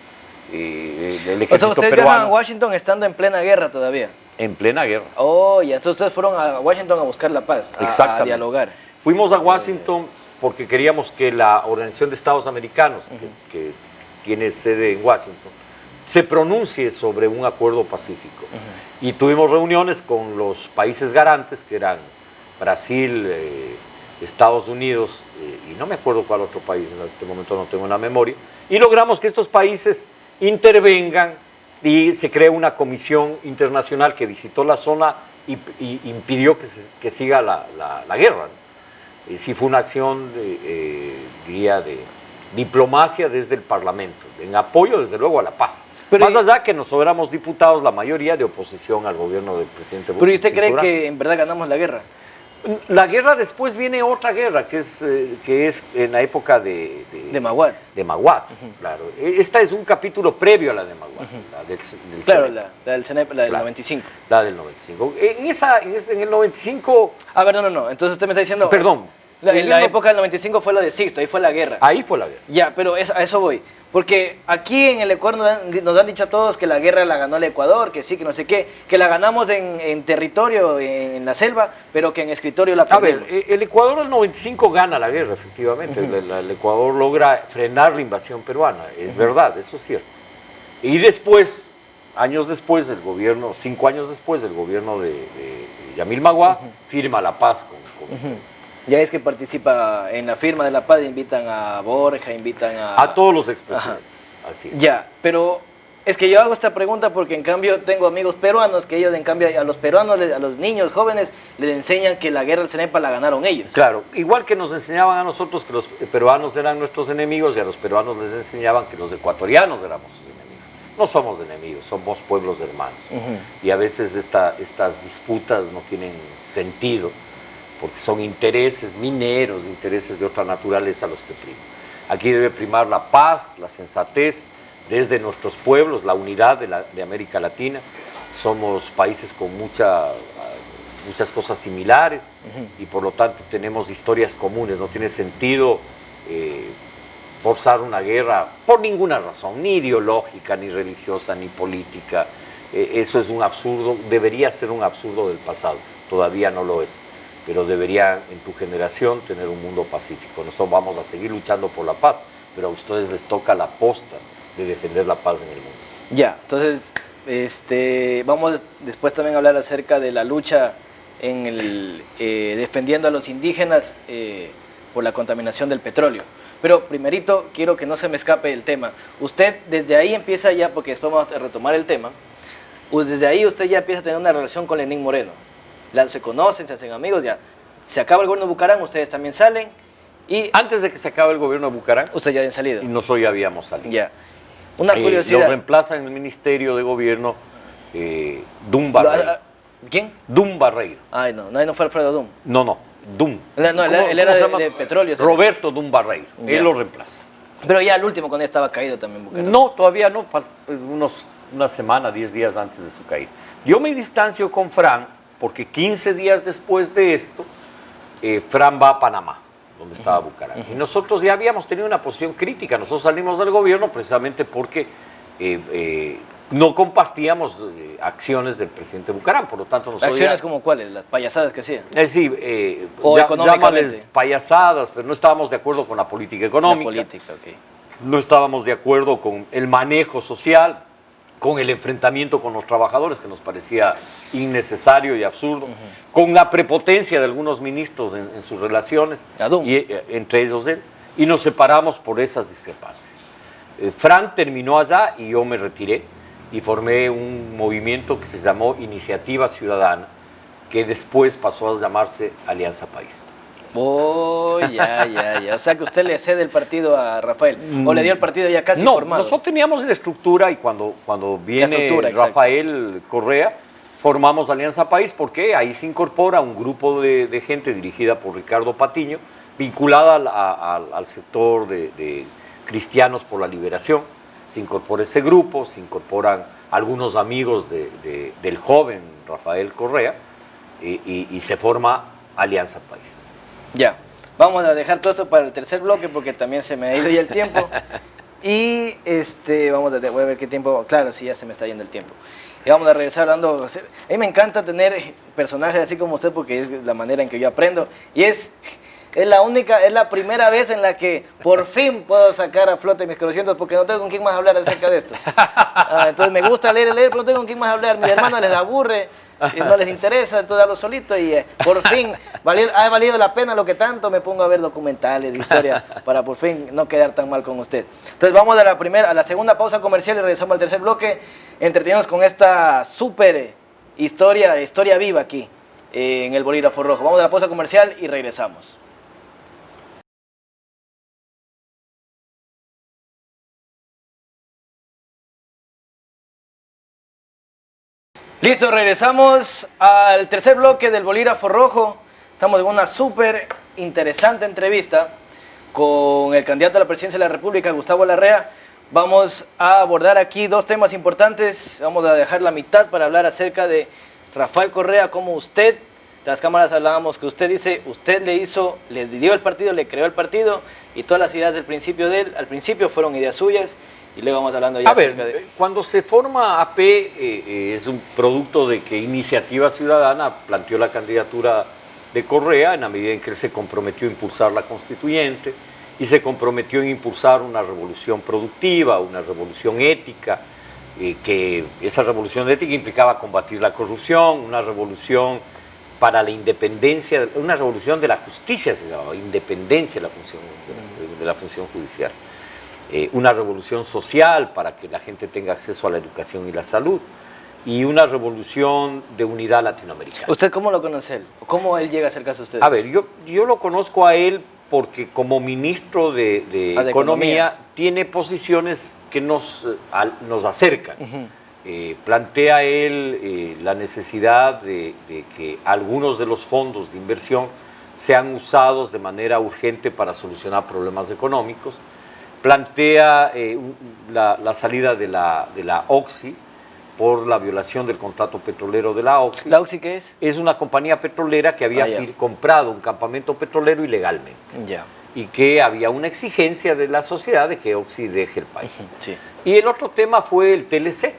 El ejército o sea, ustedes peruano. viajan a Washington estando en plena guerra todavía. En plena guerra. Oh, ya, entonces ustedes fueron a Washington a buscar la paz, a dialogar. Fuimos a Washington porque queríamos que la Organización de Estados Americanos, que tiene sede en Washington, se pronuncie sobre un acuerdo pacífico. Y tuvimos reuniones con los países garantes, que eran Brasil, Estados Unidos, y no me acuerdo cuál otro país, en este momento no tengo la memoria, y logramos que estos países intervengan y se creó una comisión internacional que visitó la zona y impidió que siga la guerra, ¿no? Sí fue una acción, diría, de diplomacia desde el Parlamento, en apoyo desde luego a la paz. Pero más allá que nos éramos diputados, la mayoría de oposición al gobierno del presidente Bush. ¿Pero usted cree que en verdad ganamos la guerra? La guerra después viene otra guerra, que es en la época de Maguad. De Maguad, claro. Esta es un capítulo previo a la de Maguad, la del claro, CENEP. la del CENEP, la del 95. La del 95. En el 95... A ver, no. Entonces usted me está diciendo... Perdón. En la época del 95 fue lo de Sixto, ahí fue la guerra. Ahí fue la guerra. Ya, pero a eso voy. Porque aquí en el Ecuador nos han dicho a todos que la guerra la ganó el Ecuador, que sí, que no sé qué, que la ganamos en territorio, en la selva, pero que en escritorio la perdimos. A ver, el Ecuador del 95 gana la guerra, efectivamente. El Ecuador logra frenar la invasión peruana, es verdad, eso es cierto. Y después, años después, 5 años después, el gobierno de Yamil Maguad firma la paz con Ya es que participa en la firma de la paz, invitan a Borja, invitan a todos los expresidentes. Así es. Ya, pero es que yo hago esta pregunta porque en cambio tengo amigos peruanos que ellos en cambio a los peruanos, a los niños jóvenes, les enseñan que la guerra del CENEPA la ganaron ellos. Claro, igual que nos enseñaban a nosotros que los peruanos eran nuestros enemigos y a los peruanos les enseñaban que los ecuatorianos éramos enemigos. No somos enemigos, somos pueblos hermanos. Y a veces estas disputas no tienen sentido, porque son intereses mineros, intereses de otra naturaleza los que priman. Aquí debe primar la paz, la sensatez, desde nuestros pueblos, la unidad de América Latina. Somos países con muchas cosas similares y por lo tanto tenemos historias comunes. No tiene sentido forzar una guerra por ninguna razón, ni ideológica, ni religiosa, ni política. Eso es un absurdo, debería ser un absurdo del pasado, todavía no lo es. Pero deberían en tu generación tener un mundo pacífico. Nosotros vamos a seguir luchando por la paz, pero a ustedes les toca la posta de defender la paz en el mundo. Ya, entonces vamos después también a hablar acerca de la lucha en defendiendo a los indígenas por la contaminación del petróleo. Pero primerito quiero que no se me escape el tema. Usted desde ahí empieza ya, porque después vamos a retomar el tema, desde ahí usted ya empieza a tener una relación con Lenín Moreno. Se conocen, se hacen amigos, ya. Se acaba el gobierno de Bucaram, ustedes también salen y... Antes de que se acabe el gobierno de Bucaram... Ustedes ya habían salido. Y nosotros ya habíamos salido. Ya. Una curiosidad. Lo reemplaza en el Ministerio de Gobierno Dum Barreiro. ¿Quién? Dum Barreiro. Ay, no fue Alfredo Dum. No, Dum. No, él era de petróleo. Roberto Dum Barreiro. Él lo reemplaza. Pero ya el último, cuando ya estaba caído también Bucaram. No, todavía no. Una semana, 10 días antes de su caída. Yo me distancio con Fran, porque 15 días después de esto, Fran va a Panamá, donde estaba Bucaram. Y nosotros ya habíamos tenido una posición crítica. Nosotros salimos del gobierno precisamente porque no compartíamos acciones del presidente Bucaram. Por lo tanto, nosotros ¿acciones como cuáles? Las payasadas que hacían. Es decir, o económicamente. Llámales payasadas, pero no estábamos de acuerdo con la política económica. La política, ok. No estábamos de acuerdo con el manejo social, con el enfrentamiento con los trabajadores, que nos parecía innecesario y absurdo, con la prepotencia de algunos ministros en sus relaciones, y, entre ellos él, y nos separamos por esas discrepancias. Fran terminó allá y yo me retiré y formé un movimiento que se llamó Iniciativa Ciudadana, que después pasó a llamarse Alianza País. Oh, ya. O sea que usted le cede el partido a Rafael, o le dio el partido ya casi formado. Nosotros teníamos la estructura y cuando viene Rafael Correa, formamos Alianza País porque ahí se incorpora un grupo de gente dirigida por Ricardo Patiño, vinculada al sector de Cristianos por la Liberación. Se incorpora ese grupo, se incorporan algunos amigos del joven Rafael Correa y se forma Alianza País. Ya, vamos a dejar todo esto para el tercer bloque porque también se me ha ido ya el tiempo. Y voy a ver qué tiempo, claro, sí, ya se me está yendo el tiempo. Y vamos a regresar hablando. A mí me encanta tener personajes así como usted porque es la manera en que yo aprendo. Y es es la primera vez en la que por fin puedo sacar a flote mis conocimientos porque no tengo con quién más hablar acerca de esto. Entonces me gusta leer, pero no tengo con quién más hablar. Mis hermanos les aburre, y no les interesa, entonces hablo solito y por fin ha valido la pena lo que tanto me pongo a ver documentales, historias, para por fin no quedar tan mal con usted. Entonces vamos a la segunda pausa comercial y regresamos al tercer bloque, entretenidos con esta súper historia viva aquí en el Bolígrafo Rojo. Vamos a la pausa comercial y regresamos. Listo, regresamos al tercer bloque del Bolígrafo Rojo. Estamos en una súper interesante entrevista con el candidato a la presidencia de la República, Gustavo Larrea. Vamos a abordar aquí dos temas importantes. Vamos a dejar la mitad para hablar acerca de Rafael Correa, como usted, tras cámaras hablábamos que usted dice, usted le dio el partido, le creó el partido y todas las ideas del principio de él, al principio fueron ideas suyas. Y luego vamos hablando ya acerca de... Cuando se forma AP es un producto de que Iniciativa Ciudadana planteó la candidatura de Correa en la medida en que él se comprometió a impulsar la constituyente y se comprometió en impulsar una revolución productiva, una revolución ética, que esa revolución ética implicaba combatir la corrupción, una revolución para la independencia, una revolución de la justicia se llamaba, independencia de la función judicial. Una revolución social para que la gente tenga acceso a la educación y la salud y una revolución de unidad latinoamericana. ¿Usted cómo lo conoce él? ¿Cómo él llega a acercarse a ustedes? A ver, yo lo conozco a él porque como ministro de Economía tiene posiciones que nos acercan. Plantea él la necesidad de que algunos de los fondos de inversión sean usados de manera urgente para solucionar problemas económicos. Plantea la salida de la Oxy por la violación del contrato petrolero de la Oxy. ¿La Oxy qué es? Es una compañía petrolera que había comprado un campamento petrolero ilegalmente. Ya. Y que había una exigencia de la sociedad de que Oxy deje el país. Sí. Y el otro tema fue el TLC.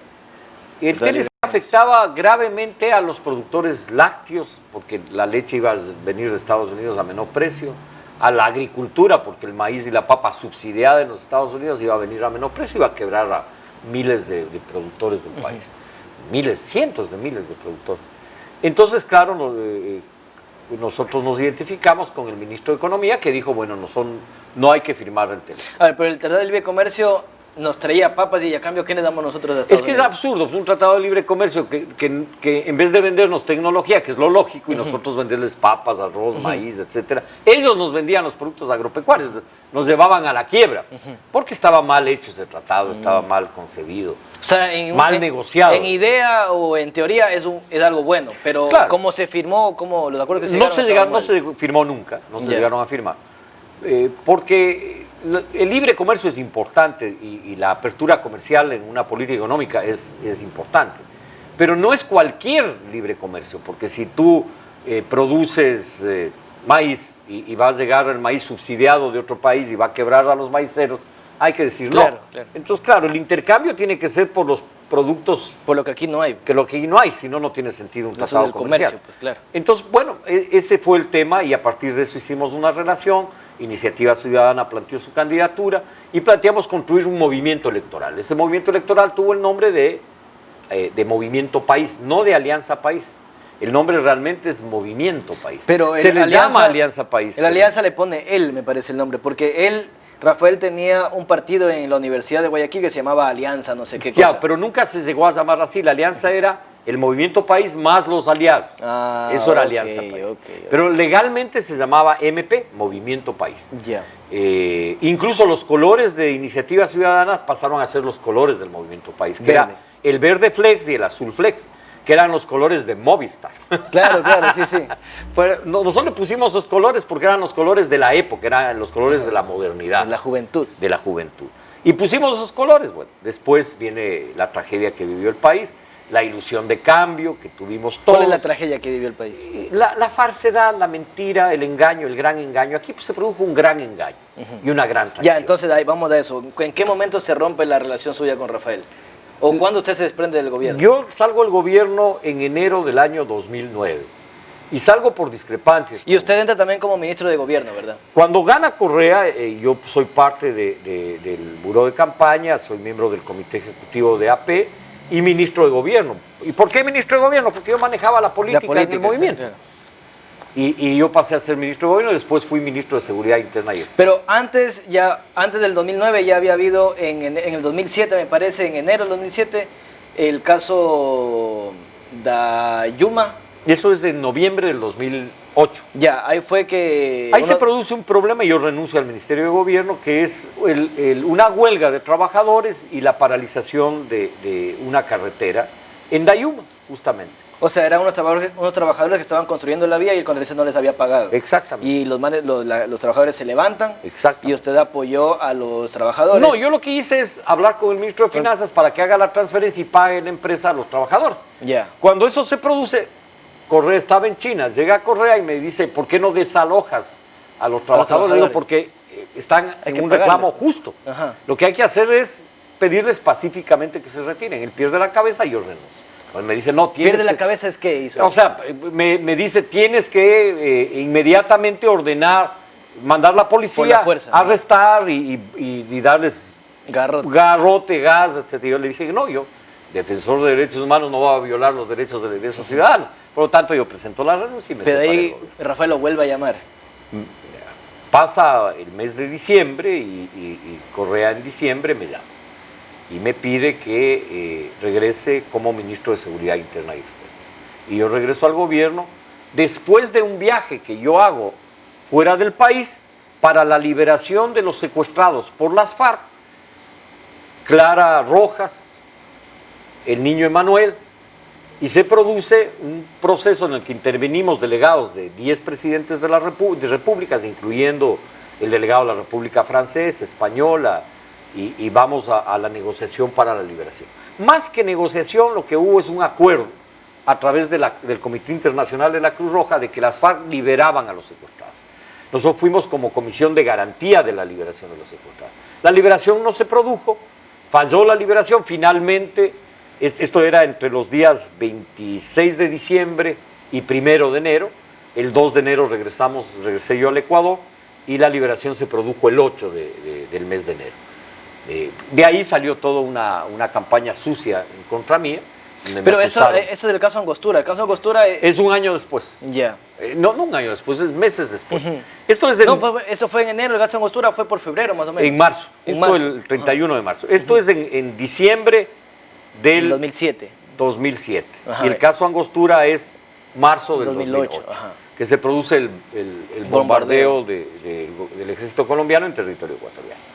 El TLC afectaba gravemente a los productores lácteos, porque la leche iba a venir de Estados Unidos a menor precio, a la agricultura, porque el maíz y la papa subsidiada en los Estados Unidos iba a venir a menor precio, iba a quebrar a miles de productores del país, cientos de miles de productores. Entonces, claro, nosotros nos identificamos con el ministro de Economía que dijo, bueno, no hay que firmar el TLC. A ver, pero el Tratado de Libre Comercio nos traía papas y a cambio, ¿qué le damos nosotros a Estados Unidos? Es absurdo, es un tratado de libre comercio que en vez de vendernos tecnología, que es lo lógico, y nosotros venderles papas, arroz, maíz, etcétera, ellos nos vendían los productos agropecuarios, nos llevaban a la quiebra, porque estaba mal hecho ese tratado, estaba mal concebido, o sea, mal negociado. En idea o en teoría es algo bueno, pero claro, ¿cómo se firmó? ¿Cómo los acuerdos que se no se firmó nunca, no se llegaron a firmar, porque el libre comercio es importante y la apertura comercial en una política económica es importante, pero no es cualquier libre comercio, porque si tú produces maíz y va a llegar el maíz subsidiado de otro país y va a quebrar a los maiceros, hay que decir no. Claro. Entonces, claro, el intercambio tiene que ser por los productos... Por lo que aquí no hay. Que lo que aquí no hay, si no, no tiene sentido un tratado comercial. Comercio, pues, claro. Entonces, bueno, ese fue el tema y a partir de eso hicimos una relación. Iniciativa Ciudadana planteó su candidatura y planteamos construir un movimiento electoral. Ese movimiento electoral tuvo el nombre de Movimiento País, no de Alianza País. El nombre realmente es Movimiento País. Pero se les llama Alianza País. La Alianza le pone él, me parece el nombre, porque Rafael tenía un partido en la Universidad de Guayaquil que se llamaba Alianza, no sé qué cosa. Ya, pero nunca se llegó a llamar así. La Alianza era el Movimiento País más los aliados. Eso era Alianza País. Pero legalmente se llamaba MP, Movimiento País. Ya. Incluso los colores de Iniciativa Ciudadana pasaron a ser los colores del Movimiento País, que era el verde flex y el azul flex, que eran los colores de Movistar. Claro, sí. Pero nosotros le pusimos esos colores porque eran los colores de la época, eran los colores de la modernidad. De la juventud. De la juventud. Y pusimos esos colores. Bueno, después viene la tragedia que vivió el país, la ilusión de cambio que tuvimos todos. ¿Cuál es la tragedia que vivió el país? La falsedad, la mentira, el engaño, el gran engaño. Aquí pues, se produjo un gran engaño y una gran traición. Ya, entonces ahí vamos a eso. ¿En qué momento se rompe la relación suya con Rafael? ¿O cuándo usted se desprende del gobierno? Yo salgo del gobierno en enero del año 2009 y salgo por discrepancias. Y usted entra también como ministro de gobierno, ¿verdad? Cuando gana Correa, yo soy parte del buró de campaña, soy miembro del comité ejecutivo de AP y ministro de gobierno. ¿Y por qué ministro de gobierno? Porque yo manejaba la política en el movimiento. Sí, claro. Y yo pasé a ser ministro de gobierno y después fui ministro de seguridad interna y externa. Pero antes del 2009 ya había habido, en el 2007 me parece, en enero del 2007, el caso Yuma. Y eso es de noviembre del 2008. Ya, ahí fue que... Ahí se produce un problema y yo renuncio al Ministerio de Gobierno, que es una huelga de trabajadores y la paralización de una carretera en Dayuma, justamente. O sea, eran unos trabajadores que estaban construyendo la vía y el congresista no les había pagado. Exactamente. Y los trabajadores se levantan. Exactamente. Y usted apoyó a los trabajadores. No, yo lo que hice es hablar con el ministro de Finanzas para que haga la transferencia y pague la empresa a los trabajadores. Ya. Cuando eso se produce, Correa estaba en China, llega Correa y me dice, ¿por qué no desalojas a los trabajadores? Le digo, porque están en un reclamo justo. Ajá. Lo que hay que hacer es pedirles pacíficamente que se retiren. Él pierde la cabeza y yo renuncio. Pues me dice, no, tienes ¿Pierde la cabeza es qué hizo? O sea, me dice, tienes que inmediatamente ordenar, mandar la policía, fuerza, arrestar y darles garrote, gas, etc. Yo le dije, no, yo, defensor de derechos humanos, no voy a violar los derechos de esos ciudadanos. Por lo tanto, yo presento la renuncia y me Pero separé ahí Rafael lo vuelve a llamar. Pasa el mes de diciembre y Correa en diciembre me llama y me pide que regrese como ministro de Seguridad Interna y Externa. Y yo regreso al gobierno después de un viaje que yo hago fuera del país para la liberación de los secuestrados por las FARC, Clara Rojas, el niño Emanuel, y se produce un proceso en el que intervenimos delegados de 10 presidentes de repúblicas, incluyendo el delegado de la República Francesa, Española, y vamos a la negociación para la liberación. Más que negociación, lo que hubo es un acuerdo a través del Comité Internacional de la Cruz Roja de que las FARC liberaban a los secuestrados. Nosotros fuimos como comisión de garantía de la liberación de los secuestrados. La liberación no se produjo, falló la liberación, finalmente, esto era entre los días 26 de diciembre y 1 de enero, el 2 de enero regresé yo al Ecuador y la liberación se produjo el 8 del mes de enero. De ahí salió toda una campaña sucia en contra mía. Pero eso del caso Angostura, el caso Angostura... Es un año después. Ya. No un año después, es meses después. Esto es eso fue en enero, el caso Angostura fue por febrero más o menos. En marzo, el 31 de marzo. Esto es en diciembre del 2007. 2007. Y el caso Angostura es marzo del 2008, que se produce el bombardeo del ejército colombiano en territorio ecuatoriano.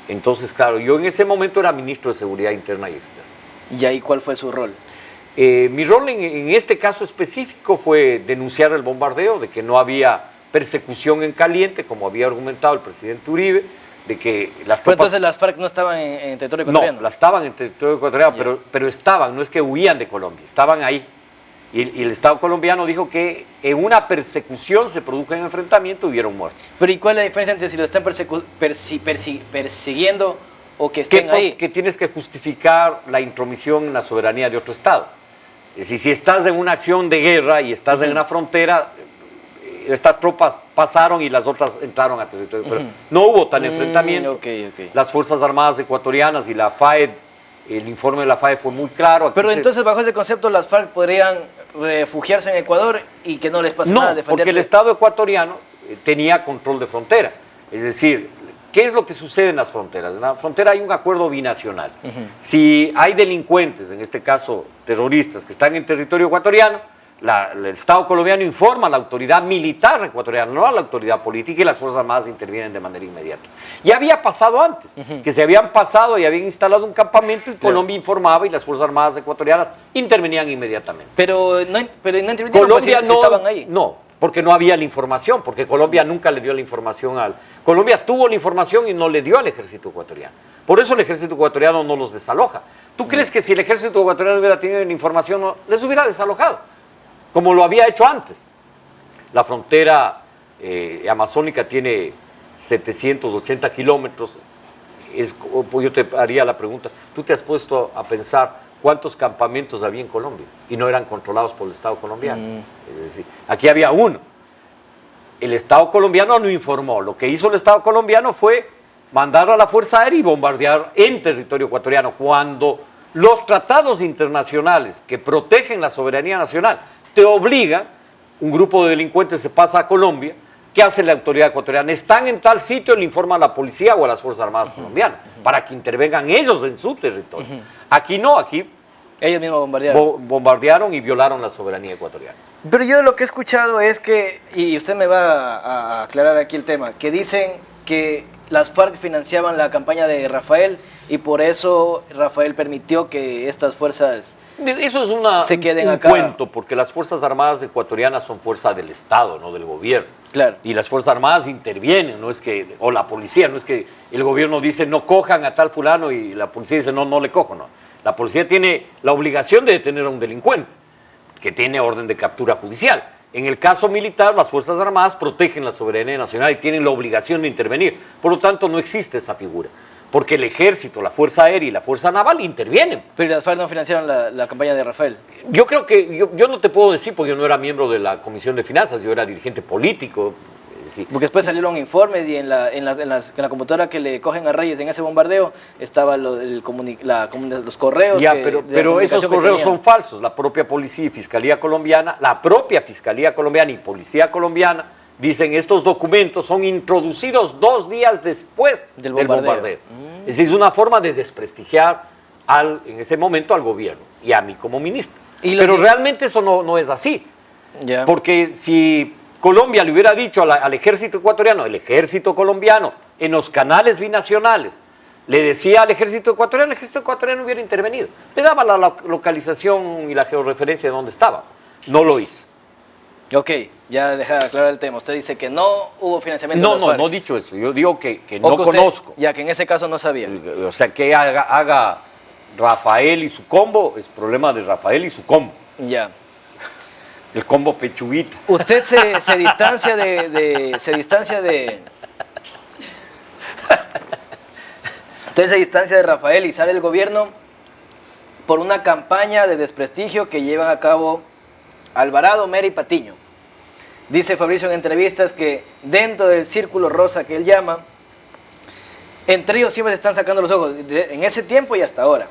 Entonces, claro, yo en ese momento era ministro de Seguridad Interna y Externa. ¿Y ahí cuál fue su rol? Mi rol en este caso específico fue denunciar el bombardeo, de que no había persecución en caliente, como había argumentado el presidente Uribe, de que las tropas... Pero entonces las FARC no estaban en territorio ecuatoriano. No, las estaban en territorio ecuatoriano, pero estaban, no es que huían de Colombia, estaban ahí. Y el Estado colombiano dijo que en una persecución se produjo un enfrentamiento y hubieron muertos. Pero ¿y cuál es la diferencia entre si lo están persiguiendo o que estén ahí? Que tienes que justificar la intromisión en la soberanía de otro Estado. Es decir, si estás en una acción de guerra y estás en una frontera, estas tropas pasaron y las otras entraron a territorio. Pero no hubo tal enfrentamiento. Las Fuerzas Armadas ecuatorianas y la FAED, el informe de la FAED fue muy claro. Pero entonces, bajo ese concepto, las FARC podrían refugiarse en Ecuador y que no les pase nada, defenderse. Porque el Estado ecuatoriano tenía control de frontera. Es decir, ¿qué es lo que sucede en las fronteras? En la frontera hay un acuerdo binacional. Si hay delincuentes, en este caso terroristas, que están en territorio ecuatoriano, el Estado colombiano informa a la autoridad militar ecuatoriana, no a la autoridad política, y las Fuerzas Armadas intervienen de manera inmediata. Ya había pasado antes, que se habían pasado y habían instalado un campamento y Colombia informaba y las Fuerzas Armadas ecuatorianas intervenían inmediatamente. Pero no intervinieron, Colombia pues, si estaban ahí. No, porque no había la información, porque Colombia nunca le dio la información Colombia tuvo la información y no le dio al ejército ecuatoriano. Por eso el ejército ecuatoriano no los desaloja. ¿Tú crees que si el ejército ecuatoriano hubiera tenido la información, les hubiera desalojado? Como lo había hecho antes. La frontera amazónica tiene 780 kilómetros. Yo te haría la pregunta, ¿tú te has puesto a pensar cuántos campamentos había en Colombia y no eran controlados por el Estado colombiano. Es decir, aquí había uno. El Estado colombiano no informó. Lo que hizo el Estado colombiano fue mandar a la Fuerza Aérea y bombardear en territorio ecuatoriano, cuando los tratados internacionales que protegen la soberanía nacional te obligan, un grupo de delincuentes se pasa a Colombia. ¿Qué hace la autoridad ecuatoriana? Están en tal sitio, le informa a la policía o a las Fuerzas Armadas colombianas para que intervengan ellos en su territorio. Aquí no, aquí ellos mismos bombardearon. Bombardearon y violaron la soberanía ecuatoriana. Pero yo lo que he escuchado es que, y usted me va a aclarar aquí el tema, que dicen que las FARC financiaban la campaña de Rafael y por eso Rafael permitió que estas fuerzas eso es se queden un acá. Cuento, porque las Fuerzas Armadas ecuatorianas son fuerza del Estado, no del gobierno. Claro. Y las Fuerzas Armadas intervienen, no es que, o la policía, no es que el gobierno dice no cojan a tal fulano y la policía dice no, no le cojo, no. La policía tiene la obligación de detener a un delincuente, que tiene orden de captura judicial. En el caso militar, las Fuerzas Armadas protegen la soberanía nacional y tienen la obligación de intervenir. Por lo tanto, no existe esa figura, porque el Ejército, la Fuerza Aérea y la Fuerza Naval intervienen. Pero las FARC no financiaron la campaña de Rafael. Yo creo que, yo no te puedo decir porque yo no era miembro de la Comisión de Finanzas, yo era dirigente político. Sí. Porque después salieron informes y en la computadora que le cogen a Reyes en ese bombardeo estaba los correos. Ya, pero esos correos son falsos. La propia policía y fiscalía colombiana, y policía colombiana dicen estos documentos son introducidos 2 días después del bombardeo. Es decir, es una forma de desprestigiar en ese momento al gobierno y a mí como ministro. Pero realmente eso no es así. Ya. Porque si Colombia le hubiera dicho al ejército ecuatoriano, el ejército colombiano, en los canales binacionales, le decía al ejército ecuatoriano hubiera intervenido. Le daba la localización y la georreferencia de dónde estaba. No lo hizo. Ok, ya deja de aclarar el tema. Usted dice que no hubo financiamiento de las FARC. No he dicho eso. Yo digo que no conozco. Ya que en ese caso no sabía. O sea, que haga Rafael y su combo, es problema de Rafael y su combo. Ya. El combo pechuguita. Usted se distancia de... Usted se distancia de Rafael y sale el gobierno por una campaña de desprestigio que llevan a cabo Alvarado, Mera y Patiño. Dice Fabricio en entrevistas que dentro del círculo rosa que él llama, entre ellos siempre se están sacando los ojos, en ese tiempo y hasta ahora.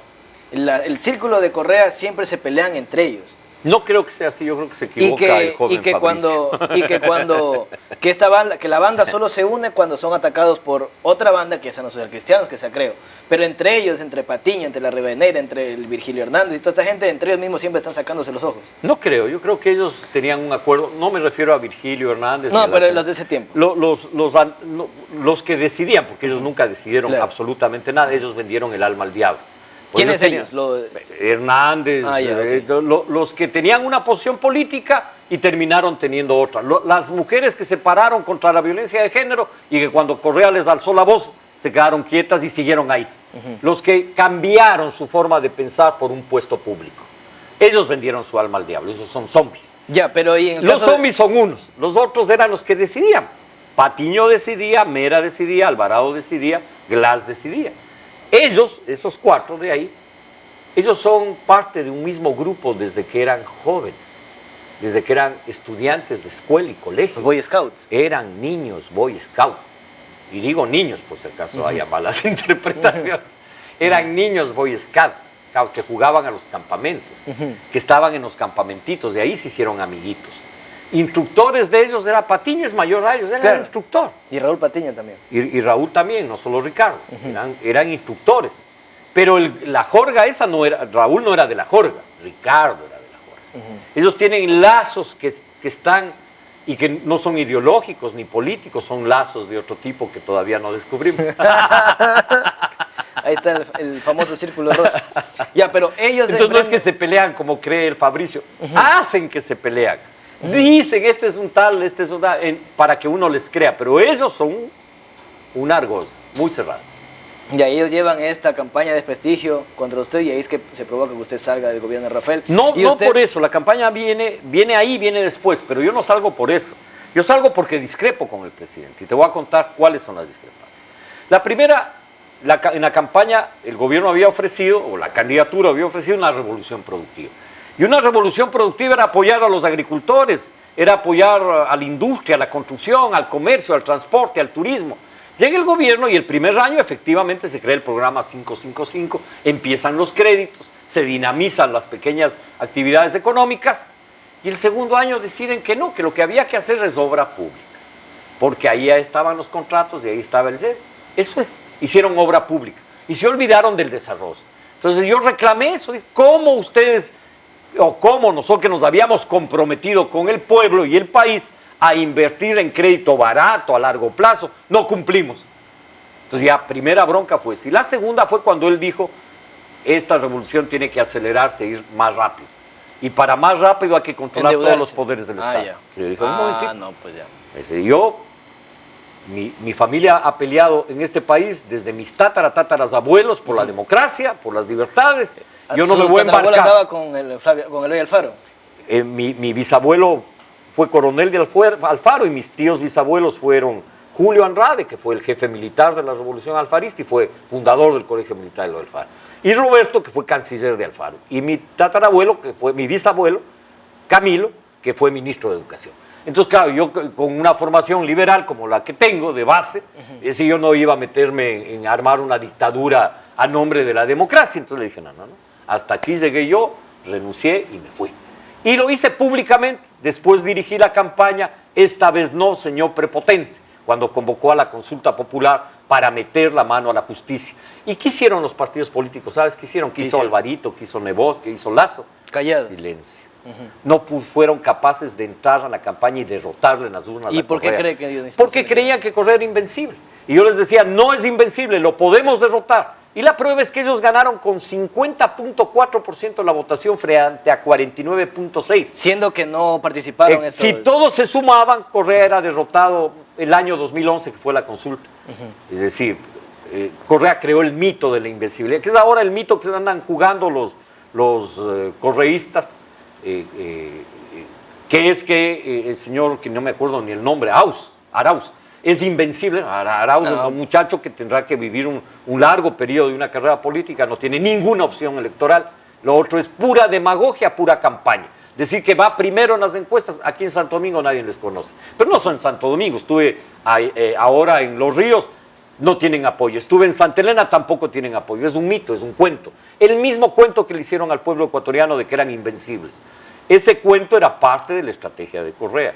El círculo de Correa siempre se pelean entre ellos. No creo que sea así, yo creo que se equivoca el joven Fabricio. Que la banda solo se une cuando son atacados por otra banda que es a los socialcristianos, que sea creo. Pero entre ellos, entre Patiño, entre la Rivadeneira, entre el Virgilio Hernández y toda esta gente, entre ellos mismos siempre están sacándose los ojos. No creo, yo creo que ellos tenían un acuerdo, no me refiero a Virgilio Hernández. No, pero los de ese tiempo. Los que decidían, porque ellos nunca decidieron absolutamente nada, ellos vendieron el alma al diablo. ¿Quiénes ellos? Hernández, los que tenían una posición política y terminaron teniendo otra. Las mujeres que se pararon contra la violencia de género y que cuando Correa les alzó la voz se quedaron quietas y siguieron ahí. Los que cambiaron su forma de pensar por un puesto público. Ellos vendieron su alma al diablo, esos son zombies. Ya, pero los zombies son unos, los otros eran los que decidían. Patiño decidía, Mera decidía, Alvarado decidía, Glass decidía. Ellos, esos 4 de ahí, ellos son parte de un mismo grupo desde que eran jóvenes, desde que eran estudiantes de escuela y colegio. Boy Scouts. Eran niños Boy Scout. Y digo niños, por si acaso haya malas interpretaciones. Eran niños Boy Scout, que jugaban a los campamentos, que estaban en los campamentitos, de ahí se hicieron amiguitos. Instructores de ellos era Patiño, es mayor a ellos, era instructor. Y Raúl Patiño también. Y Raúl también, no solo Ricardo, eran instructores. Pero la jorga esa no era, Raúl no era de la jorga, Ricardo era de la jorga. Ellos tienen lazos que están, y que no son ideológicos ni políticos, son lazos de otro tipo que todavía no descubrimos. Ahí está el famoso círculo rosa. Ya, pero ellos... Entonces no es que se pelean como cree el Fabricio, hacen que se pelean. Dicen, este es un tal, para que uno les crea, pero ellos son un argoz muy cerrado. Y ahí ellos llevan esta campaña de desprestigio contra usted y ahí es que se provoca que usted salga del gobierno de Rafael. No por eso, la campaña viene ahí, viene después, pero yo no salgo por eso. Yo salgo porque discrepo con el presidente y te voy a contar cuáles son las discrepancias. La primera en la campaña el gobierno había ofrecido, o la candidatura había ofrecido una revolución productiva. Y una revolución productiva era apoyar a los agricultores, era apoyar a la industria, a la construcción, al comercio, al transporte, al turismo. Llega el gobierno y el primer año efectivamente se crea el programa 555, empiezan los créditos, se dinamizan las pequeñas actividades económicas y el segundo año deciden que no, que lo que había que hacer es obra pública, porque ahí ya estaban los contratos y ahí estaba el CED. Eso es, hicieron obra pública y se olvidaron del desarrollo. Entonces yo reclamé eso, dije, ¿cómo ustedes, o cómo nosotros que nos habíamos comprometido con el pueblo y el país a invertir en crédito barato a largo plazo, no cumplimos? Entonces ya primera bronca fue esa. Y la segunda fue cuando él dijo, esta revolución tiene que acelerarse e ir más rápido. Y para más rápido hay que controlar todos los poderes del Estado. Ya. Yo dije, un momentito. No, pues ya. Mi familia ha peleado en este país desde mis tatarabuelos por la democracia, por las libertades. Yo no me voy a embarcar. Andaba con el Eloy Alfaro? Mi bisabuelo fue coronel de Alfaro y mis tíos bisabuelos fueron Julio Andrade, que fue el jefe militar de la Revolución Alfarista y fue fundador del Colegio Militar de Alfaro. Y Roberto, que fue canciller de Alfaro. Y mi tatarabuelo, que fue mi bisabuelo, Camilo, que fue ministro de Educación. Entonces, claro, yo con una formación liberal como la que tengo, de base, es decir, yo no iba a meterme en armar una dictadura a nombre de la democracia. Entonces le dije, no. Hasta aquí llegué yo, renuncié y me fui. Y lo hice públicamente. Después dirigí la campaña, esta vez no, señor prepotente, cuando convocó a la consulta popular para meter la mano a la justicia. ¿Y qué hicieron los partidos políticos? ¿Sabes qué hicieron? ¿Qué hizo Alvarito? ¿Qué hizo Nebot? ¿Qué hizo Lazo? Callados. Silencio. No fueron capaces de entrar a la campaña y derrotarle en las urnas. ¿Y por qué cree que ellos Porque creían que Correa era invencible. Y yo les decía, no es invencible, lo podemos derrotar. Y la prueba es que ellos ganaron con 50.4% de la votación frente a 49.6%. Siendo que no participaron estos... Si todos se sumaban, Correa era derrotado el año 2011, que fue la consulta. Es decir, Correa creó el mito de la invencibilidad, que es ahora el mito que andan jugando los correístas, que es que el señor, que no me acuerdo ni el nombre, Arauz, es invencible. Arauz es un muchacho que tendrá que vivir un largo periodo de una carrera política, no tiene ninguna opción electoral. Lo otro es pura demagogia, pura campaña. Decir que va primero en las encuestas, aquí en Santo Domingo nadie les conoce. Pero no son en Santo Domingo, estuve ahora en Los Ríos, no tienen apoyo. Estuve en Santa Elena, tampoco tienen apoyo. Es un mito, es un cuento. El mismo cuento que le hicieron al pueblo ecuatoriano de que eran invencibles. Ese cuento era parte de la estrategia de Correa.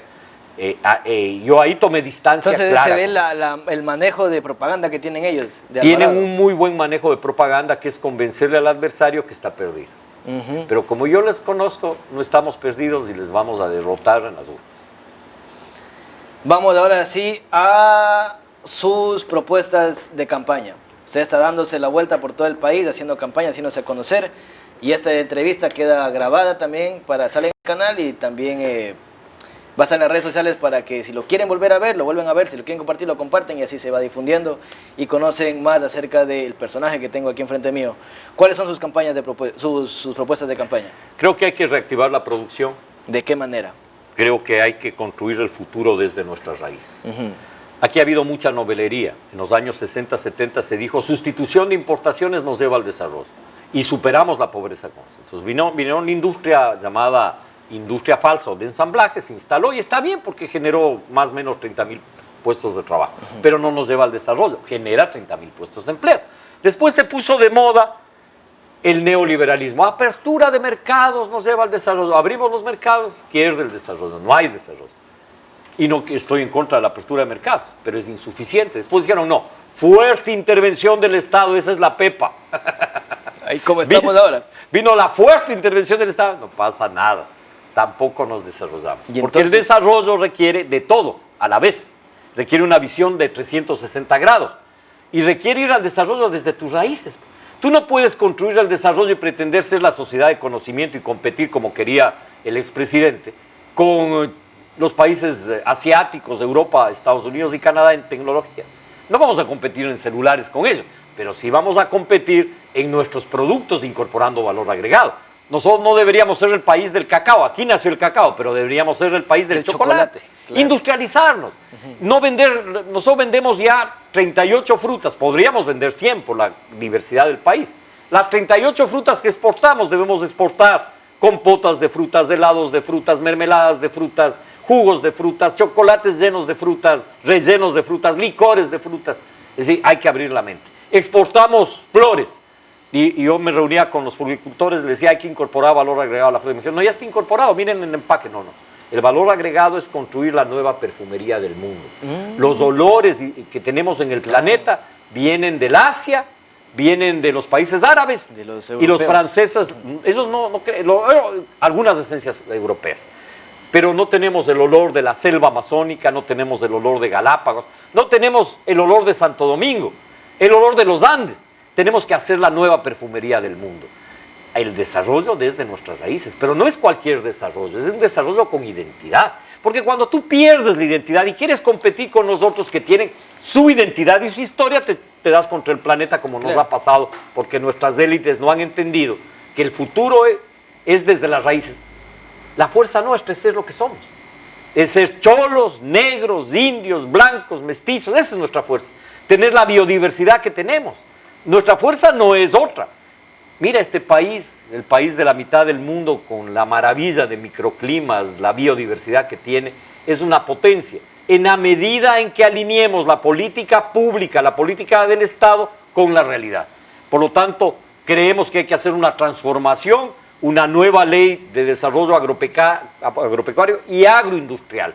Yo ahí tomé distancia. Entonces se ve el manejo de propaganda que tienen ellos. Tienen un muy buen manejo de propaganda, que es convencerle al adversario que está perdido. Pero como yo les conozco, no estamos perdidos y les vamos a derrotar en las urnas. Vamos ahora sí a sus propuestas de campaña. Usted está dándose la vuelta por todo el país, haciendo campaña, haciéndose conocer. Y esta entrevista queda grabada también para salir en el canal y también va a estar en las redes sociales para que si lo quieren volver a ver, lo vuelvan a ver, si lo quieren compartir, lo comparten y así se va difundiendo y conocen más acerca del personaje que tengo aquí enfrente mío. ¿Cuáles son sus campañas sus propuestas de campaña? Creo que hay que reactivar la producción. ¿De qué manera? Creo que hay que construir el futuro desde nuestras raíces. Aquí ha habido mucha novelería. En los años 60, 70 se dijo, sustitución de importaciones nos lleva al desarrollo. Y superamos la pobreza con eso. Entonces vino una industria llamada industria falsa de ensamblaje, se instaló y está bien porque generó más o menos 30.000 puestos de trabajo, pero no nos lleva al desarrollo, genera 30.000 puestos de empleo. Después se puso de moda el neoliberalismo, apertura de mercados nos lleva al desarrollo, abrimos los mercados, pierde el desarrollo, no hay desarrollo. Y no estoy en contra de la apertura de mercados, pero es insuficiente. Después dijeron, no, fuerte intervención del Estado, esa es la PEPA. Ahí como estamos ahora. Vino la fuerte intervención del Estado, no pasa nada. Tampoco nos desarrollamos. Porque el desarrollo requiere de todo a la vez. Requiere una visión de 360 grados. Y requiere ir al desarrollo desde tus raíces. Tú no puedes construir el desarrollo y pretender ser la sociedad de conocimiento y competir como quería el expresidente con los países asiáticos, Europa, Estados Unidos y Canadá en tecnología. No vamos a competir en celulares con ellos, pero sí vamos a competir en nuestros productos incorporando valor agregado. Nosotros no deberíamos ser el país del cacao, aquí nació el cacao, pero deberíamos ser el país del chocolate. Claro. Industrializarnos. No vender, nosotros vendemos ya 38 frutas, podríamos vender 100 por la diversidad del país. Las 38 frutas que exportamos debemos exportar compotas de frutas, helados de frutas, mermeladas de frutas, jugos de frutas, chocolates llenos de frutas, rellenos de frutas, licores de frutas. Es decir, hay que abrir la mente. Exportamos flores. Y yo me reunía con los floricultores, les decía, hay que incorporar valor agregado a la flor. Y me dijeron, no, ya está incorporado, miren en el empaque. No, no. El valor agregado es construir la nueva perfumería del mundo. Los olores que tenemos en el planeta vienen del Asia, vienen de los países árabes De los y los europeos. franceses, esos algunas esencias europeas. Pero no tenemos el olor de la selva amazónica, no tenemos el olor de Galápagos, no tenemos el olor de Santo Domingo, el olor de los Andes. Tenemos que hacer la nueva perfumería del mundo. El desarrollo desde nuestras raíces, pero no es cualquier desarrollo, es un desarrollo con identidad. Porque cuando tú pierdes la identidad y quieres competir con los otros que tienen su identidad y su historia, te das contra el planeta como nos ha pasado, porque nuestras élites no han entendido que el futuro es desde las raíces. La fuerza nuestra es ser lo que somos. Es ser cholos, negros, indios, blancos, mestizos, esa es nuestra fuerza. Tener la biodiversidad que tenemos. Nuestra fuerza no es otra. Mira este país, el país de la mitad del mundo con la maravilla de microclimas, la biodiversidad que tiene, es una potencia. En la medida en que alineemos la política pública, la política del Estado con la realidad. Por lo tanto, creemos que hay que hacer una transformación, una nueva ley de desarrollo agropecuario y agroindustrial.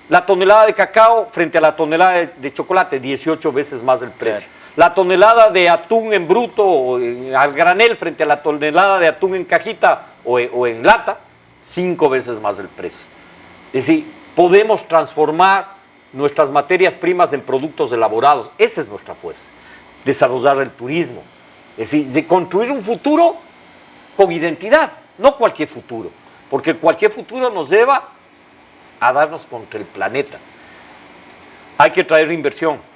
La tonelada de cacao frente a la tonelada de chocolate, 18 veces más el precio. Claro. La tonelada de atún en bruto o al granel frente a la tonelada de atún en cajita o en lata, 5 veces más el precio. Es decir, podemos transformar nuestras materias primas en productos elaborados. Esa es nuestra fuerza. Desarrollar el turismo. Es decir, de construir un futuro con identidad, no cualquier futuro. Porque cualquier futuro nos lleva a darnos contra el planeta. Hay que traer inversión.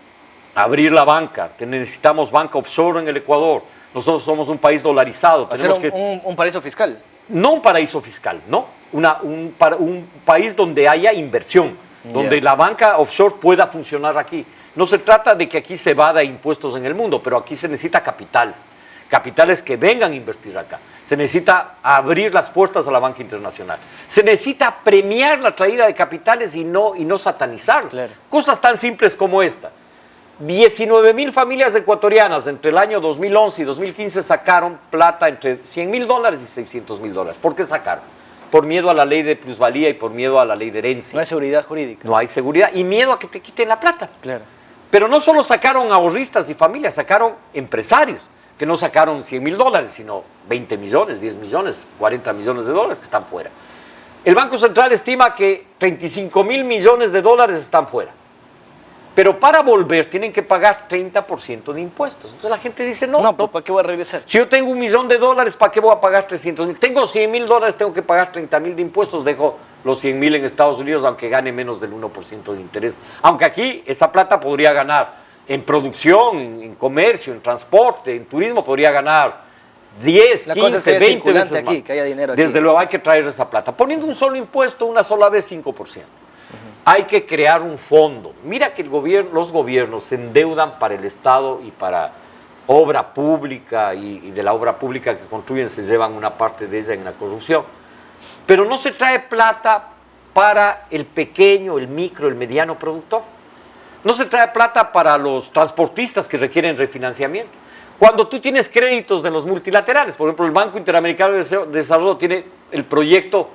Abrir la banca, necesitamos banca offshore en el Ecuador. Nosotros somos un país dolarizado. ¿Hacer un paraíso fiscal? No un paraíso fiscal, no. Un país donde haya inversión, donde la banca offshore pueda funcionar aquí. No se trata de que aquí se evada impuestos en el mundo, pero aquí se necesita capitales. Capitales que vengan a invertir acá. Se necesita abrir las puertas a la banca internacional. Se necesita premiar la traída de capitales y no satanizar. Claro. Cosas tan simples como esta. 19,000 familias ecuatorianas entre el año 2011 y 2015 sacaron plata entre $100,000 y $600,000. ¿Por qué sacaron? Por miedo a la ley de plusvalía y por miedo a la ley de herencia. No hay seguridad jurídica. No hay seguridad y miedo a que te quiten la plata. Claro. Pero no solo sacaron ahorristas y familias, sacaron empresarios que no sacaron $100,000, sino 20 millones, 10 millones, 40 millones de dólares que están fuera. El Banco Central estima que 35,000 millones de dólares están fuera. Pero para volver tienen que pagar 30% de impuestos. Entonces la gente dice, no, ¿para qué voy a regresar? Si yo tengo $1 millón, ¿para qué voy a pagar 300,000? Tengo $100,000, tengo que pagar 30,000 de impuestos, dejo los 100,000 en Estados Unidos, aunque gane menos del 1% de interés. Aunque aquí esa plata podría ganar en producción, en comercio, en transporte, en turismo, podría ganar 10, 15, 20 veces más. Aquí, que haya dinero aquí. Desde luego hay que traer esa plata. Poniendo un solo impuesto, una sola vez, 5%. Hay que crear un fondo. Mira que los gobiernos se endeudan para el Estado y para obra pública y de la obra pública que construyen se llevan una parte de ella en la corrupción. Pero no se trae plata para el pequeño, el micro, el mediano productor. No se trae plata para los transportistas que requieren refinanciamiento. Cuando tú tienes créditos de los multilaterales, por ejemplo, el Banco Interamericano de Desarrollo tiene el proyecto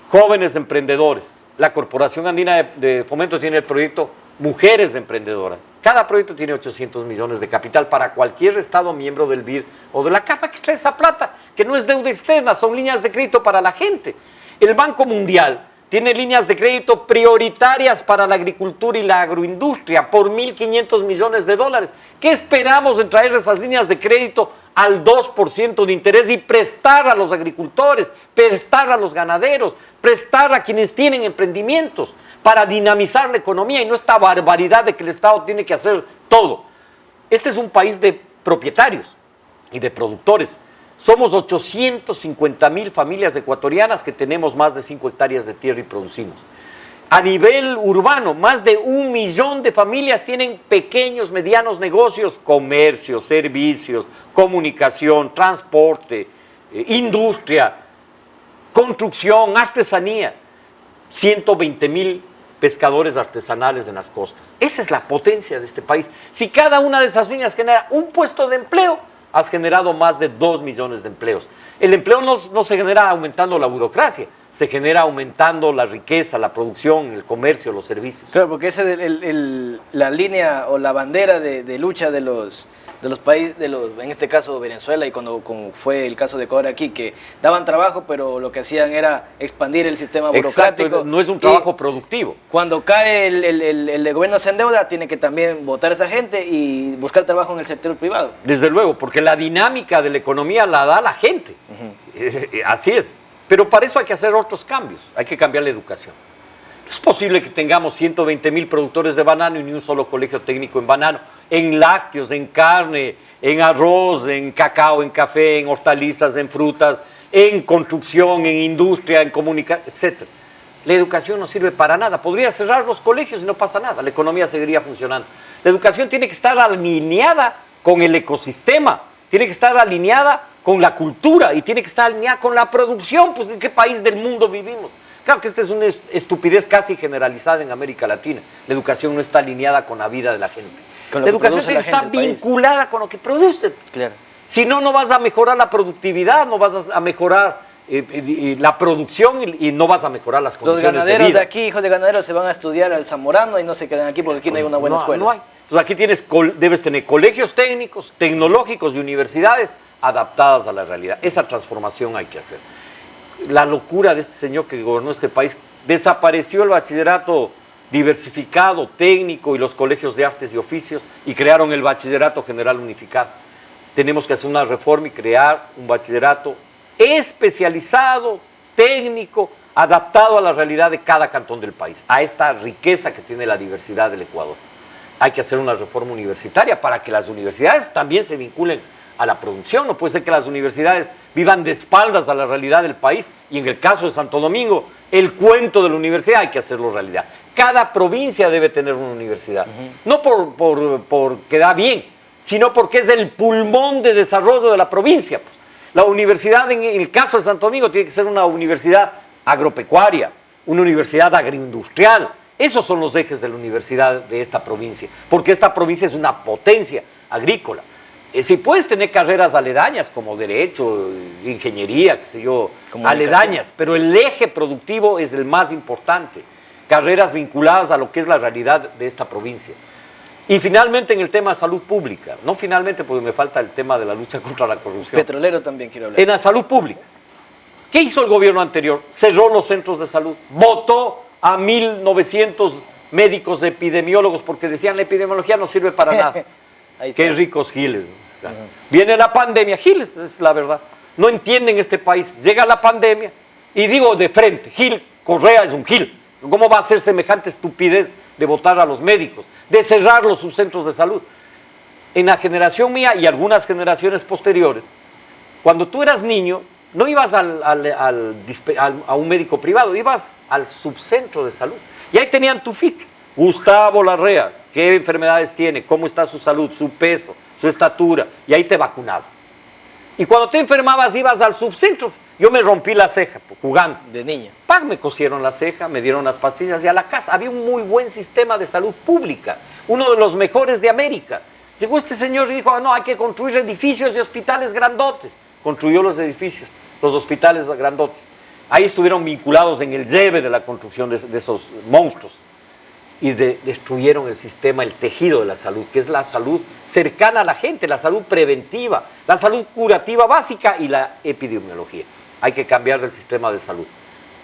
Jóvenes Emprendedores. La Corporación Andina de Fomento tiene el proyecto Mujeres Emprendedoras. Cada proyecto tiene 800 millones de capital para cualquier estado miembro del BID o de la CAPA que trae esa plata, que no es deuda externa, son líneas de crédito para la gente. El Banco Mundial tiene líneas de crédito prioritarias para la agricultura y la agroindustria por 1.500 millones de dólares. ¿Qué esperamos en traer esas líneas de crédito al 2% de interés y prestar a los agricultores, prestar a los ganaderos, prestar a quienes tienen emprendimientos para dinamizar la economía y no esta barbaridad de que el Estado tiene que hacer todo? Este es un país de propietarios y de productores. Somos 850,000 familias ecuatorianas que tenemos más de 5 hectáreas de tierra y producimos. A nivel urbano, más de 1 millón de familias tienen pequeños, medianos negocios, comercio, servicios, comunicación, transporte, industria, construcción, artesanía. 120,000 pescadores artesanales en las costas. Esa es la potencia de este país. Si cada una de esas líneas genera un puesto de empleo, has generado más de 2 millones de empleos. El empleo no se genera aumentando la burocracia, se genera aumentando la riqueza, la producción, el comercio, los servicios. Claro, porque esa es la línea o la bandera de lucha de los países, en este caso Venezuela, y como fue el caso de Ecuador aquí, que daban trabajo, pero lo que hacían era expandir el sistema burocrático. Exacto, no es un trabajo productivo. Cuando cae el gobierno se endeuda, tiene que también votar a esa gente y buscar trabajo en el sector privado. Desde luego, porque la dinámica de la economía la da la gente. Así es. Pero para eso hay que hacer otros cambios, hay que cambiar la educación. No es posible que tengamos 120,000 productores de banano y ni un solo colegio técnico en banano, en lácteos, en carne, en arroz, en cacao, en café, en hortalizas, en frutas, en construcción, en industria, en comunicación, etc. La educación no sirve para nada. Podría cerrar los colegios y no pasa nada, la economía seguiría funcionando. La educación tiene que estar alineada con el ecosistema, tiene que estar alineada con la cultura y tiene que estar alineada con la producción. Pues ¿en qué país del mundo vivimos? Claro que esta es una estupidez casi generalizada en América Latina. La educación no está alineada con la vida de la gente. La educación tiene que estar vinculada con lo que producen. Claro. Si no, no vas a mejorar la productividad, no vas a mejorar la producción y no vas a mejorar las condiciones de vida. Los ganaderos de aquí, hijos de ganaderos, se van a estudiar al Zamorano y no se quedan aquí porque aquí no hay una buena escuela. No hay. Entonces aquí debes tener colegios técnicos, tecnológicos y universidades adaptadas a la realidad. Esa transformación hay que hacer. La locura de este señor que gobernó este país, desapareció el bachillerato diversificado, técnico y los colegios de artes y oficios y crearon el bachillerato general unificado. Tenemos que hacer una reforma y crear un bachillerato especializado, técnico, adaptado a la realidad de cada cantón del país, a esta riqueza que tiene la diversidad del Ecuador. Hay que hacer una reforma universitaria para que las universidades también se vinculen a la producción. No puede ser que las universidades vivan de espaldas a la realidad del país y en el caso de Santo Domingo, el cuento de la universidad hay que hacerlo realidad. Cada provincia debe tener una universidad, no porque da bien, sino porque es el pulmón de desarrollo de la provincia. La universidad en el caso de Santo Domingo tiene que ser una universidad agropecuaria, una universidad agroindustrial. Esos son los ejes de la universidad de esta provincia, porque esta provincia es una potencia agrícola. Si puedes tener carreras aledañas como derecho, ingeniería, qué sé yo, aledañas, pero el eje productivo es el más importante. Carreras vinculadas a lo que es la realidad de esta provincia. Y finalmente en el tema de salud pública, no finalmente porque me falta el tema de la lucha contra la corrupción. Petrolero también quiero hablar. En la salud pública. ¿Qué hizo el gobierno anterior? Cerró los centros de salud, votó a 1,900 médicos epidemiólogos porque decían la epidemiología no sirve para nada. Qué ricos giles. Viene la pandemia, giles, es la verdad. No entienden este país. Llega la pandemia y digo de frente, Gil Correa es un gil. ¿Cómo va a ser semejante estupidez de votar a los médicos, de cerrar los subcentros de salud? En la generación mía y algunas generaciones posteriores, cuando tú eras niño, no ibas a un médico privado, ibas al subcentro de salud. Y ahí tenían tu ficha. Gustavo Larrea, qué enfermedades tiene, cómo está su salud, su peso, su estatura, y ahí te vacunaban. Y cuando te enfermabas ibas al subcentro. Yo me rompí la ceja jugando. De niño. Me cosieron la ceja, me dieron las pastillas y a la casa. Había un muy buen sistema de salud pública, uno de los mejores de América. Llegó este señor y dijo, no, hay que construir edificios y hospitales grandotes. Construyó los edificios, los hospitales grandotes. Ahí estuvieron vinculados en el lleve de la construcción de esos monstruos. Y destruyeron el sistema, el tejido de la salud, que es la salud cercana a la gente, la salud preventiva, la salud curativa básica y la epidemiología. Hay que cambiar el sistema de salud.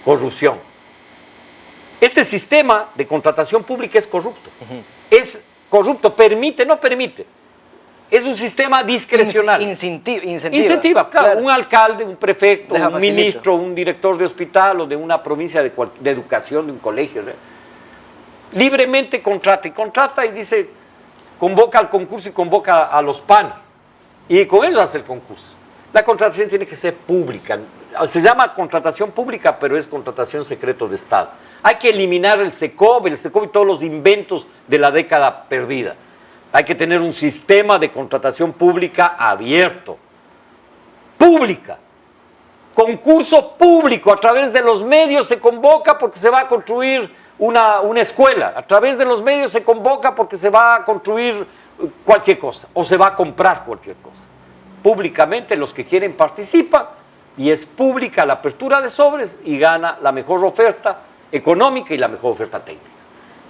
Corrupción. Este sistema de contratación pública es corrupto. Es corrupto, permite, no permite. Es un sistema discrecional. Incentiva, claro. Un alcalde, un prefecto, un ministro, un director de hospital o de una provincia de educación, de un colegio, ¿sí? Libremente contrata y dice, convoca al concurso y convoca a los panes. Y con eso hace el concurso. La contratación tiene que ser pública. Se llama contratación pública, pero es contratación secreto de Estado. Hay que eliminar el SECOV y todos los inventos de la década perdida. Hay que tener un sistema de contratación pública abierto, pública, concurso público, a través de los medios se convoca porque se va a construir una escuela, a través de los medios se convoca porque se va a construir cualquier cosa o se va a comprar cualquier cosa. Públicamente los que quieren participan y es pública la apertura de sobres y gana la mejor oferta económica y la mejor oferta técnica.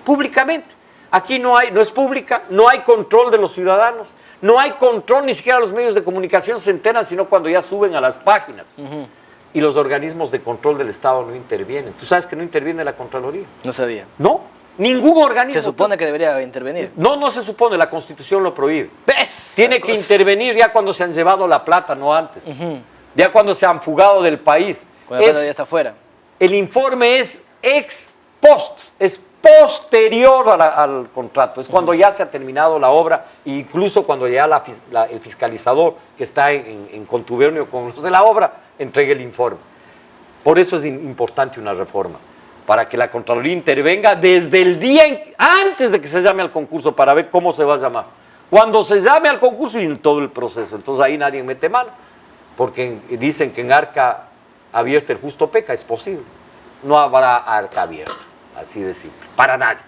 Públicamente. Aquí no es pública, no hay control de los ciudadanos, no hay control, ni siquiera los medios de comunicación se enteran, sino cuando ya suben a las páginas. Y los organismos de control del Estado no intervienen. ¿Tú sabes que no interviene la Contraloría? No sabía. No, ningún organismo. Se supone que debería intervenir. No se supone, la Constitución lo prohíbe. ¿Ves? Tiene que intervenir ya cuando se han llevado la plata, no antes. Ya cuando se han fugado del país. Cuando la plata ya está fuera. El informe es ex post, es posterior al contrato, es cuando ya se ha terminado la obra, e incluso cuando ya el fiscalizador que está en contubernio con los de la obra entregue el informe. Por eso es importante una reforma, para que la Contraloría intervenga desde el día antes de que se llame al concurso para ver cómo se va a llamar. Cuando se llame al concurso y en todo el proceso, entonces ahí nadie mete mano, porque dicen que en arca abierta el justo peca, es posible. No habrá arca abierta. Así de simple, para nadie.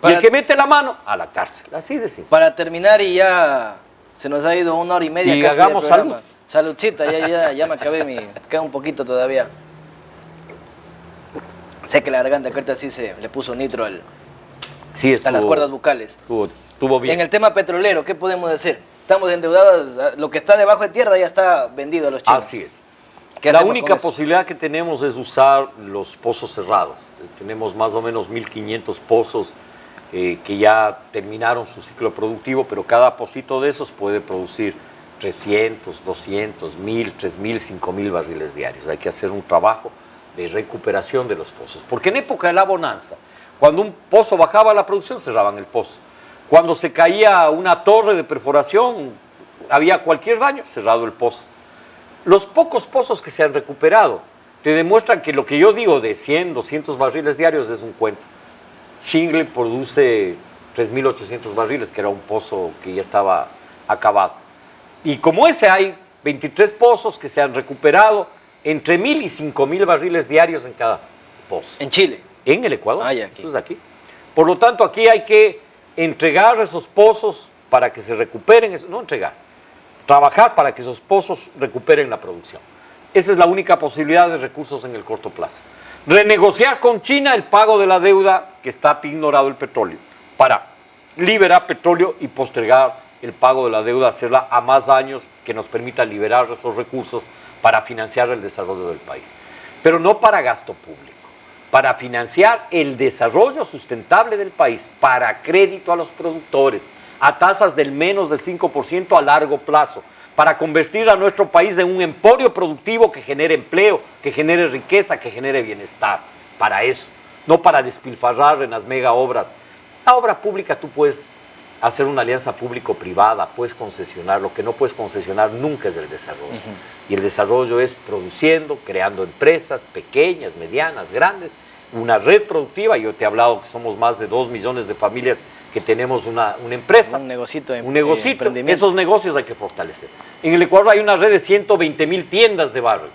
Y el que mete la mano, a la cárcel, así de simple. Para terminar, y ya se nos ha ido 1 hora y media y casi hagamos de programa. salud. Saludcita, ya me acabé, queda un poquito todavía. Sé que la garganta que ahorita sí se le puso nitro Sí, a las cuerdas bucales. Estuvo bien. En el tema petrolero, ¿qué podemos hacer? Estamos endeudados, lo que está debajo de tierra ya está vendido a los chinos. Así es. La única posibilidad que tenemos es usar los pozos cerrados. Tenemos más o menos 1.500 pozos que ya terminaron su ciclo productivo, pero cada pocito de esos puede producir 300, 200, 1.000, 3.000, 5.000 barriles diarios. Hay que hacer un trabajo de recuperación de los pozos. Porque en época de la bonanza, cuando un pozo bajaba la producción, cerraban el pozo. Cuando se caía una torre de perforación, había cualquier daño, cerrado el pozo. Los pocos pozos que se han recuperado te demuestran que lo que yo digo de 100, 200 barriles diarios es un cuento. Shingle produce 3.800 barriles, que era un pozo que ya estaba acabado. Y como ese hay 23 pozos que se han recuperado entre 1.000 y 5.000 barriles diarios en cada pozo. ¿En Chile? En el Ecuador. Aquí. Eso es aquí. Por lo tanto, aquí hay que entregar esos pozos para que se recuperen, no entregar, trabajar para que esos pozos recuperen la producción. Esa es la única posibilidad de recursos en el corto plazo. Renegociar con China el pago de la deuda que está ignorado el petróleo, para liberar petróleo y postergar el pago de la deuda, hacerla a más años, que nos permita liberar esos recursos para financiar el desarrollo del país. Pero no para gasto público, para financiar el desarrollo sustentable del país, para crédito a los productores, a tasas del menos del 5% a largo plazo, para convertir a nuestro país en un emporio productivo que genere empleo, que genere riqueza, que genere bienestar. Para eso, no para despilfarrar en las mega obras. La obra pública tú puedes hacer una alianza público-privada, puedes concesionar, lo que no puedes concesionar nunca es el desarrollo. Y el desarrollo es produciendo, creando empresas pequeñas, medianas, grandes, una red productiva. Yo te he hablado que somos más de 2 millones de familias que tenemos una empresa. Un negocito. Esos negocios hay que fortalecer. En el Ecuador hay una red de 120.000 tiendas de barrio.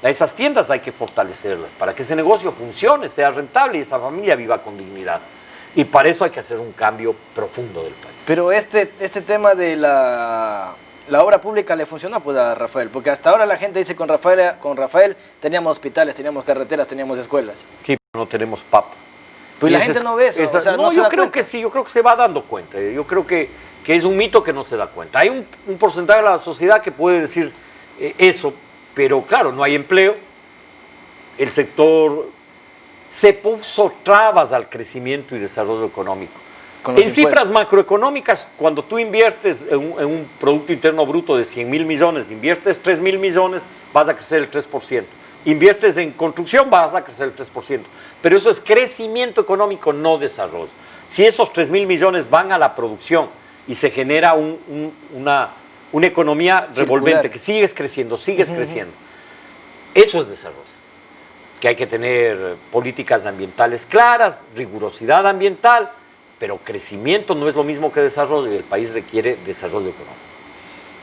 Esas tiendas hay que fortalecerlas para que ese negocio funcione, sea rentable y esa familia viva con dignidad. Y para eso hay que hacer un cambio profundo del país. Pero este tema de la obra pública le funcionó pues a Rafael, porque hasta ahora la gente dice con Rafael teníamos hospitales, teníamos carreteras, teníamos escuelas. Sí, pero no tenemos papa. Pues la gente no ve eso. Yo creo que sí, yo creo que se va dando cuenta. Yo creo que es un mito que no se da cuenta. Hay un porcentaje de la sociedad que puede decir eso, pero claro, no hay empleo. El sector se puso trabas al crecimiento y desarrollo económico. En cifras macroeconómicas, cuando tú inviertes en un Producto Interno Bruto de 100.000 millones, inviertes 3.000 millones, vas a crecer el 3%. Inviertes en construcción, vas a crecer el 3%. Pero eso es crecimiento económico, no desarrollo. Si esos 3.000 millones van a la producción y se genera una economía revolvente, que sigues creciendo, eso es desarrollo. que hay que tener políticas ambientales claras, rigurosidad ambiental, pero crecimiento no es lo mismo que desarrollo y el país requiere desarrollo económico.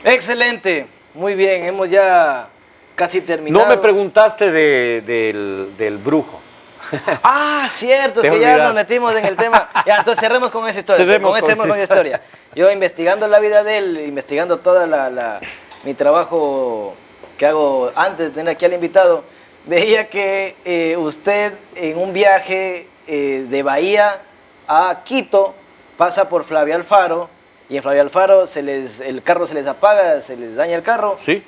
Excelente, muy bien, hemos ya casi terminado. No me preguntaste del brujo. Ah, cierto, Te que ya olvidaste. nos metimos en el tema. Ya, entonces cerremos con esa historia. Cerremos con Con esa historia. Yo investigando la vida de él, investigando toda mi trabajo que hago antes de tener aquí al invitado, veía que usted en un viaje de Bahía a Quito pasa por Flavia Alfaro y en Flavia Alfaro el carro se les apaga, se les daña el carro. Sí.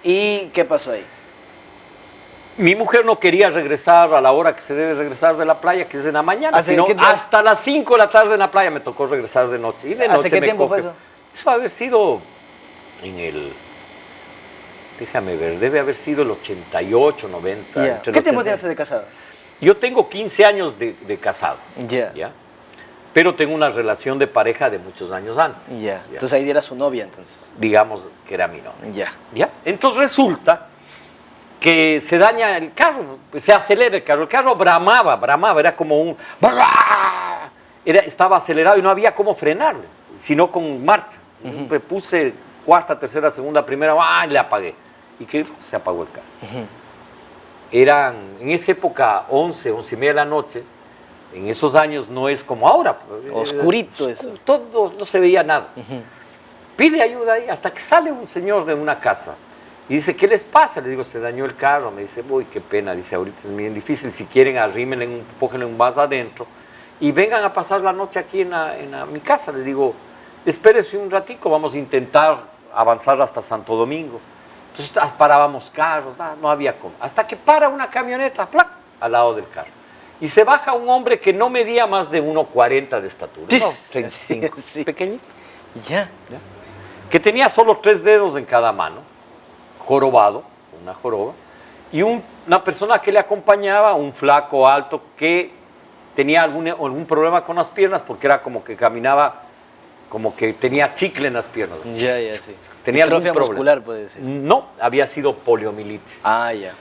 ¿Y qué pasó ahí? Mi mujer no quería regresar a la hora que se debe regresar de la playa, que es en la mañana, sino ¿qué tiempo? hasta las 5 de la tarde en la playa me tocó regresar de noche. Y de noche ¿Hace qué me tiempo fue coge- eso? Eso debe haber sido en el... Déjame ver, debe haber sido el 88, 90. Ya. entre el ¿Qué tiempo 80. tiene usted de casado? Yo tengo 15 años de casado, Ya. ¿ya? Pero tengo una relación de pareja de muchos años antes. Ya. Entonces ahí era su novia entonces. Digamos que era mi novia. Ya. ¿Ya? Entonces resulta que se daña el carro, se acelera el carro bramaba, era como un... estaba acelerado y no había cómo frenarlo, sino con marcha. Me puse cuarta, tercera, segunda, primera, y le apagué. Y que se apagó el carro. Eran, en esa época, 11 y media de la noche. En esos años no es como ahora. Oscurito eso. Todo, no se veía nada. Pide ayuda ahí hasta que sale un señor de una casa y dice, ¿qué les pasa? Le digo, se dañó el carro. Me dice, uy, qué pena. Dice, ahorita es bien difícil. Si quieren, arrímenle, pónganle un vaso adentro y vengan a pasar la noche aquí en mi casa. Le digo, espérese un ratico, vamos a intentar avanzar hasta Santo Domingo. Entonces parábamos carros, no había cómo. Hasta que para una camioneta, ¡plac!, al lado del carro. Y se baja un hombre que no medía más de 1,40 de estatura, no, 35, Sí. pequeñito. Ya. ¿Ya? Que tenía solo 3 dedos en cada mano, jorobado, una joroba, y una persona que le acompañaba, un flaco alto que tenía algún problema con las piernas porque era como que caminaba, como que tenía chicle en las piernas. Ya, sí. Tenía algún Distrofia problema. muscular, puede ser. No, había sido poliomielitis. Ah, ya.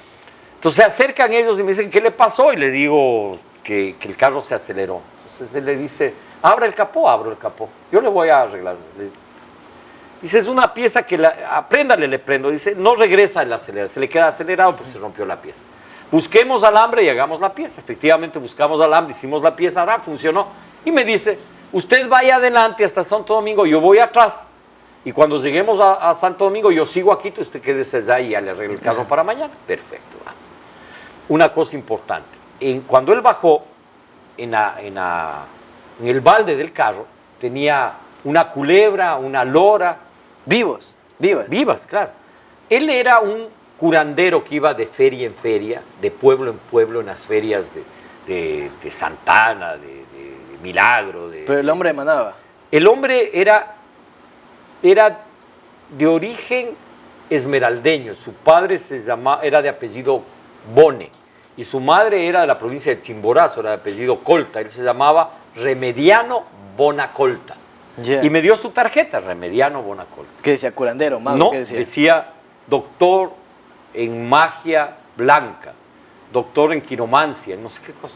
Entonces se acercan ellos y me dicen, ¿qué le pasó? Y le digo que el carro se aceleró. Entonces él le dice, abra el capó, abro el capó. Yo le voy a arreglar. Dice, es una pieza que apréndale, le prendo. Dice, no regresa el acelerador, se le queda acelerado porque se rompió la pieza. Busquemos alambre y hagamos la pieza. Efectivamente buscamos alambre, hicimos la pieza, funcionó. Y me dice, usted vaya adelante hasta Santo Domingo, yo voy atrás. Y cuando lleguemos a Santo Domingo, yo sigo aquí, usted quédese allá y ya le arreglo el carro para mañana. Perfecto. Una cosa importante, cuando él bajó en el balde del carro, tenía una culebra, una lora. Vivas. Vivas, claro. Él era un curandero que iba de feria en feria, de pueblo en pueblo, en las ferias de Santana, de Milagro. Pero el hombre emanaba. El hombre era de origen esmeraldeño. Su padre era de apellido Bone y su madre era de la provincia de Chimborazo, era de apellido Colta. Él se llamaba Remediano Bonacolta. Yeah. Y me dio su tarjeta, Remediano Bonacolta. ¿Qué decía? ¿Curandero? ¿Mago? No, ¿Qué decía? decía doctor en magia blanca, doctor en quiromancia, no sé qué cosa.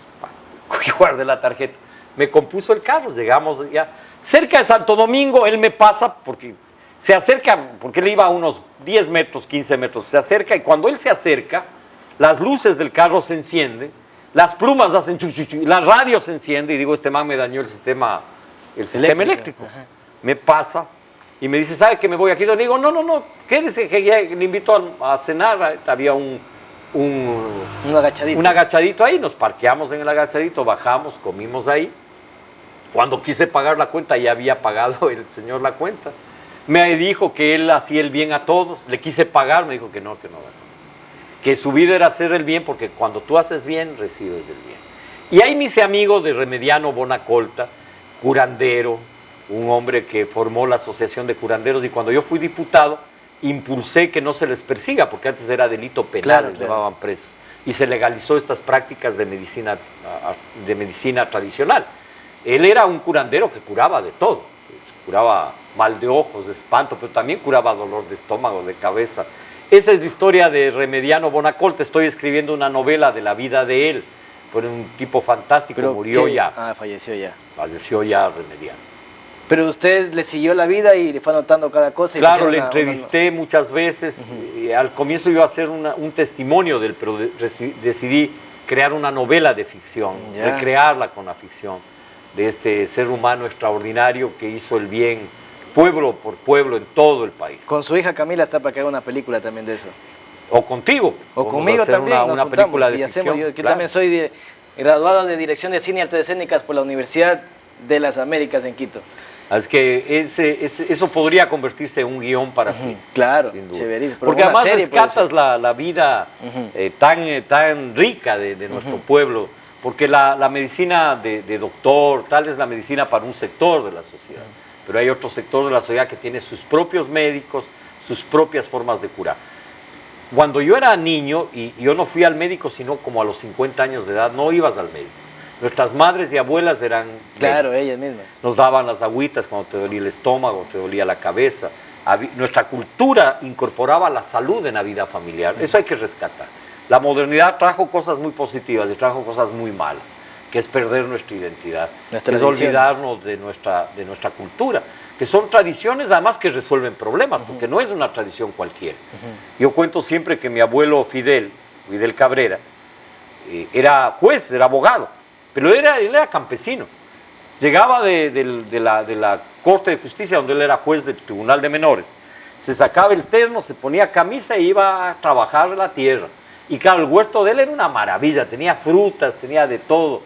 Y guardé la tarjeta. Me compuso el carro, llegamos ya. Cerca de Santo Domingo, él me pasa porque se acerca, porque él iba a unos 10 metros, 15 metros, se acerca y cuando él se acerca, las luces del carro se encienden, las plumas hacen chuchuchu, la radio se enciende y digo, este man me dañó el sistema eléctrico. Me pasa y me dice, ¿sabe que me voy aquí? Yo le digo, no, quédese, que ya le invito a cenar. Había un agachadito ahí, nos parqueamos en el agachadito, bajamos, comimos ahí. Cuando quise pagar la cuenta, ya había pagado el señor la cuenta. Me dijo que él hacía el bien a todos, le quise pagar, me dijo que no. Que su vida era hacer el bien, porque cuando tú haces bien, recibes el bien. Y ahí me hice amigo de Remediano Bonacolta, curandero, un hombre que formó la Asociación de Curanderos, y cuando yo fui diputado, impulsé que no se les persiga, porque antes era delito penal, les llevaban presos, y se legalizó estas prácticas de medicina tradicional. Él era un curandero que curaba de todo, curaba mal de ojos, de espanto, pero también curaba dolor de estómago, de cabeza. Esa es la historia de Remediano Bonacolte. Estoy escribiendo una novela de la vida de él. Fue un tipo fantástico, Pero murió ¿qué? ya. Ah, falleció ya. Falleció ya Remediano. Pero usted le siguió la vida y le fue anotando cada cosa. Y Claro, le hicieron entrevisté muchas veces. Al comienzo iba a hacer un testimonio de él, pero decidí crear una novela de ficción, Ya. recrearla con la ficción de este ser humano extraordinario que hizo el bien pueblo por pueblo en todo el país. Con su hija Camila está para que haga una película también de eso. O contigo. O Vamos a conmigo hacer también. Una nos película juntamos de y ficción. hacemos. Yo que claro. también soy graduado de Dirección de Cine y Artes Escénicas por la Universidad de las Américas en Quito. Es que eso podría convertirse en un guión para sí. Claro, sin duda. chéverísimo. Pero Porque una además serie puede rescatas ser. la vida tan rica de nuestro pueblo, porque la medicina de doctor, tal es la medicina para un sector de la sociedad, pero hay otro sector de la sociedad que tiene sus propios médicos, sus propias formas de curar. Cuando yo era niño, y yo no fui al médico sino como a los 50 años de edad, no ibas al médico. Nuestras madres y abuelas eran Claro, médicos. ellas mismas. Nos daban las agüitas cuando te dolía el estómago, te dolía la cabeza. Nuestra cultura incorporaba la salud en la vida familiar. Eso hay que rescatar. La modernidad trajo cosas muy positivas y trajo cosas muy malas, que es perder nuestra identidad, Nuestras es tradiciones. olvidarnos de nuestra cultura, que son tradiciones además que resuelven problemas, porque no es una tradición cualquiera. Yo cuento siempre que mi abuelo Fidel Cabrera, era juez, era abogado, pero él era campesino. Llegaba de la Corte de Justicia, donde él era juez del Tribunal de Menores. Se sacaba el terno, se ponía camisa e iba a trabajar la tierra. Y claro, el huerto de él era una maravilla, tenía frutas, tenía de todo.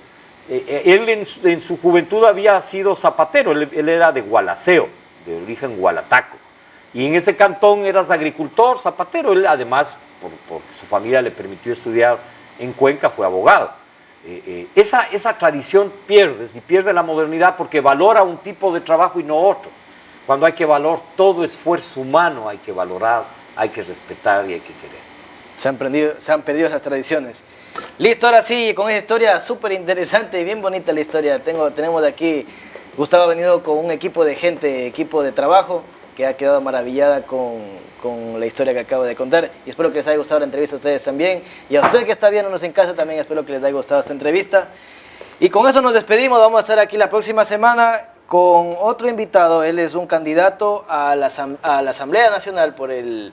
Él en su juventud había sido zapatero, él era de Gualaceo, de origen gualataco. Y en ese cantón eras agricultor, zapatero. Él además, porque su familia le permitió estudiar en Cuenca, fue abogado. Esa tradición pierdes y pierde la modernidad porque valora un tipo de trabajo y no otro. Cuando hay que valorar todo esfuerzo humano, hay que valorar, hay que respetar y hay que querer. Se han perdido esas tradiciones. Listo, ahora sí, con esa historia súper interesante y bien bonita la historia. Tenemos aquí, Gustavo ha venido con un equipo de gente, equipo de trabajo, que ha quedado maravillada con la historia que acabo de contar. Y espero que les haya gustado la entrevista a ustedes también. Y a ustedes que están viéndonos en casa también espero que les haya gustado esta entrevista. Y con eso nos despedimos. Vamos a estar aquí la próxima semana con otro invitado. Él es un candidato a la Asamblea Nacional por el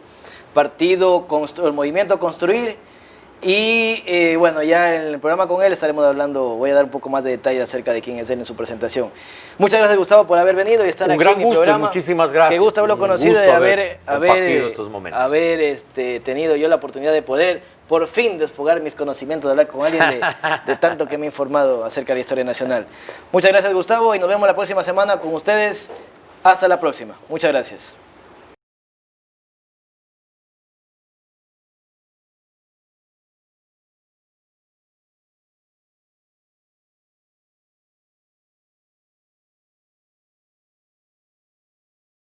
partido, el Movimiento Construir. Y bueno, ya en el programa con él estaremos hablando, voy a dar un poco más de detalles acerca de quién es él en su presentación. Muchas gracias, Gustavo, por haber venido y estar aquí en mi programa. Muchísimas gracias. Qué gusto haberlo conocido y haber tenido yo la oportunidad de poder por fin desfogar mis conocimientos, de hablar con alguien de tanto que me ha informado acerca de la historia nacional. Muchas gracias, Gustavo, y nos vemos la próxima semana con ustedes. Hasta la próxima. Muchas gracias.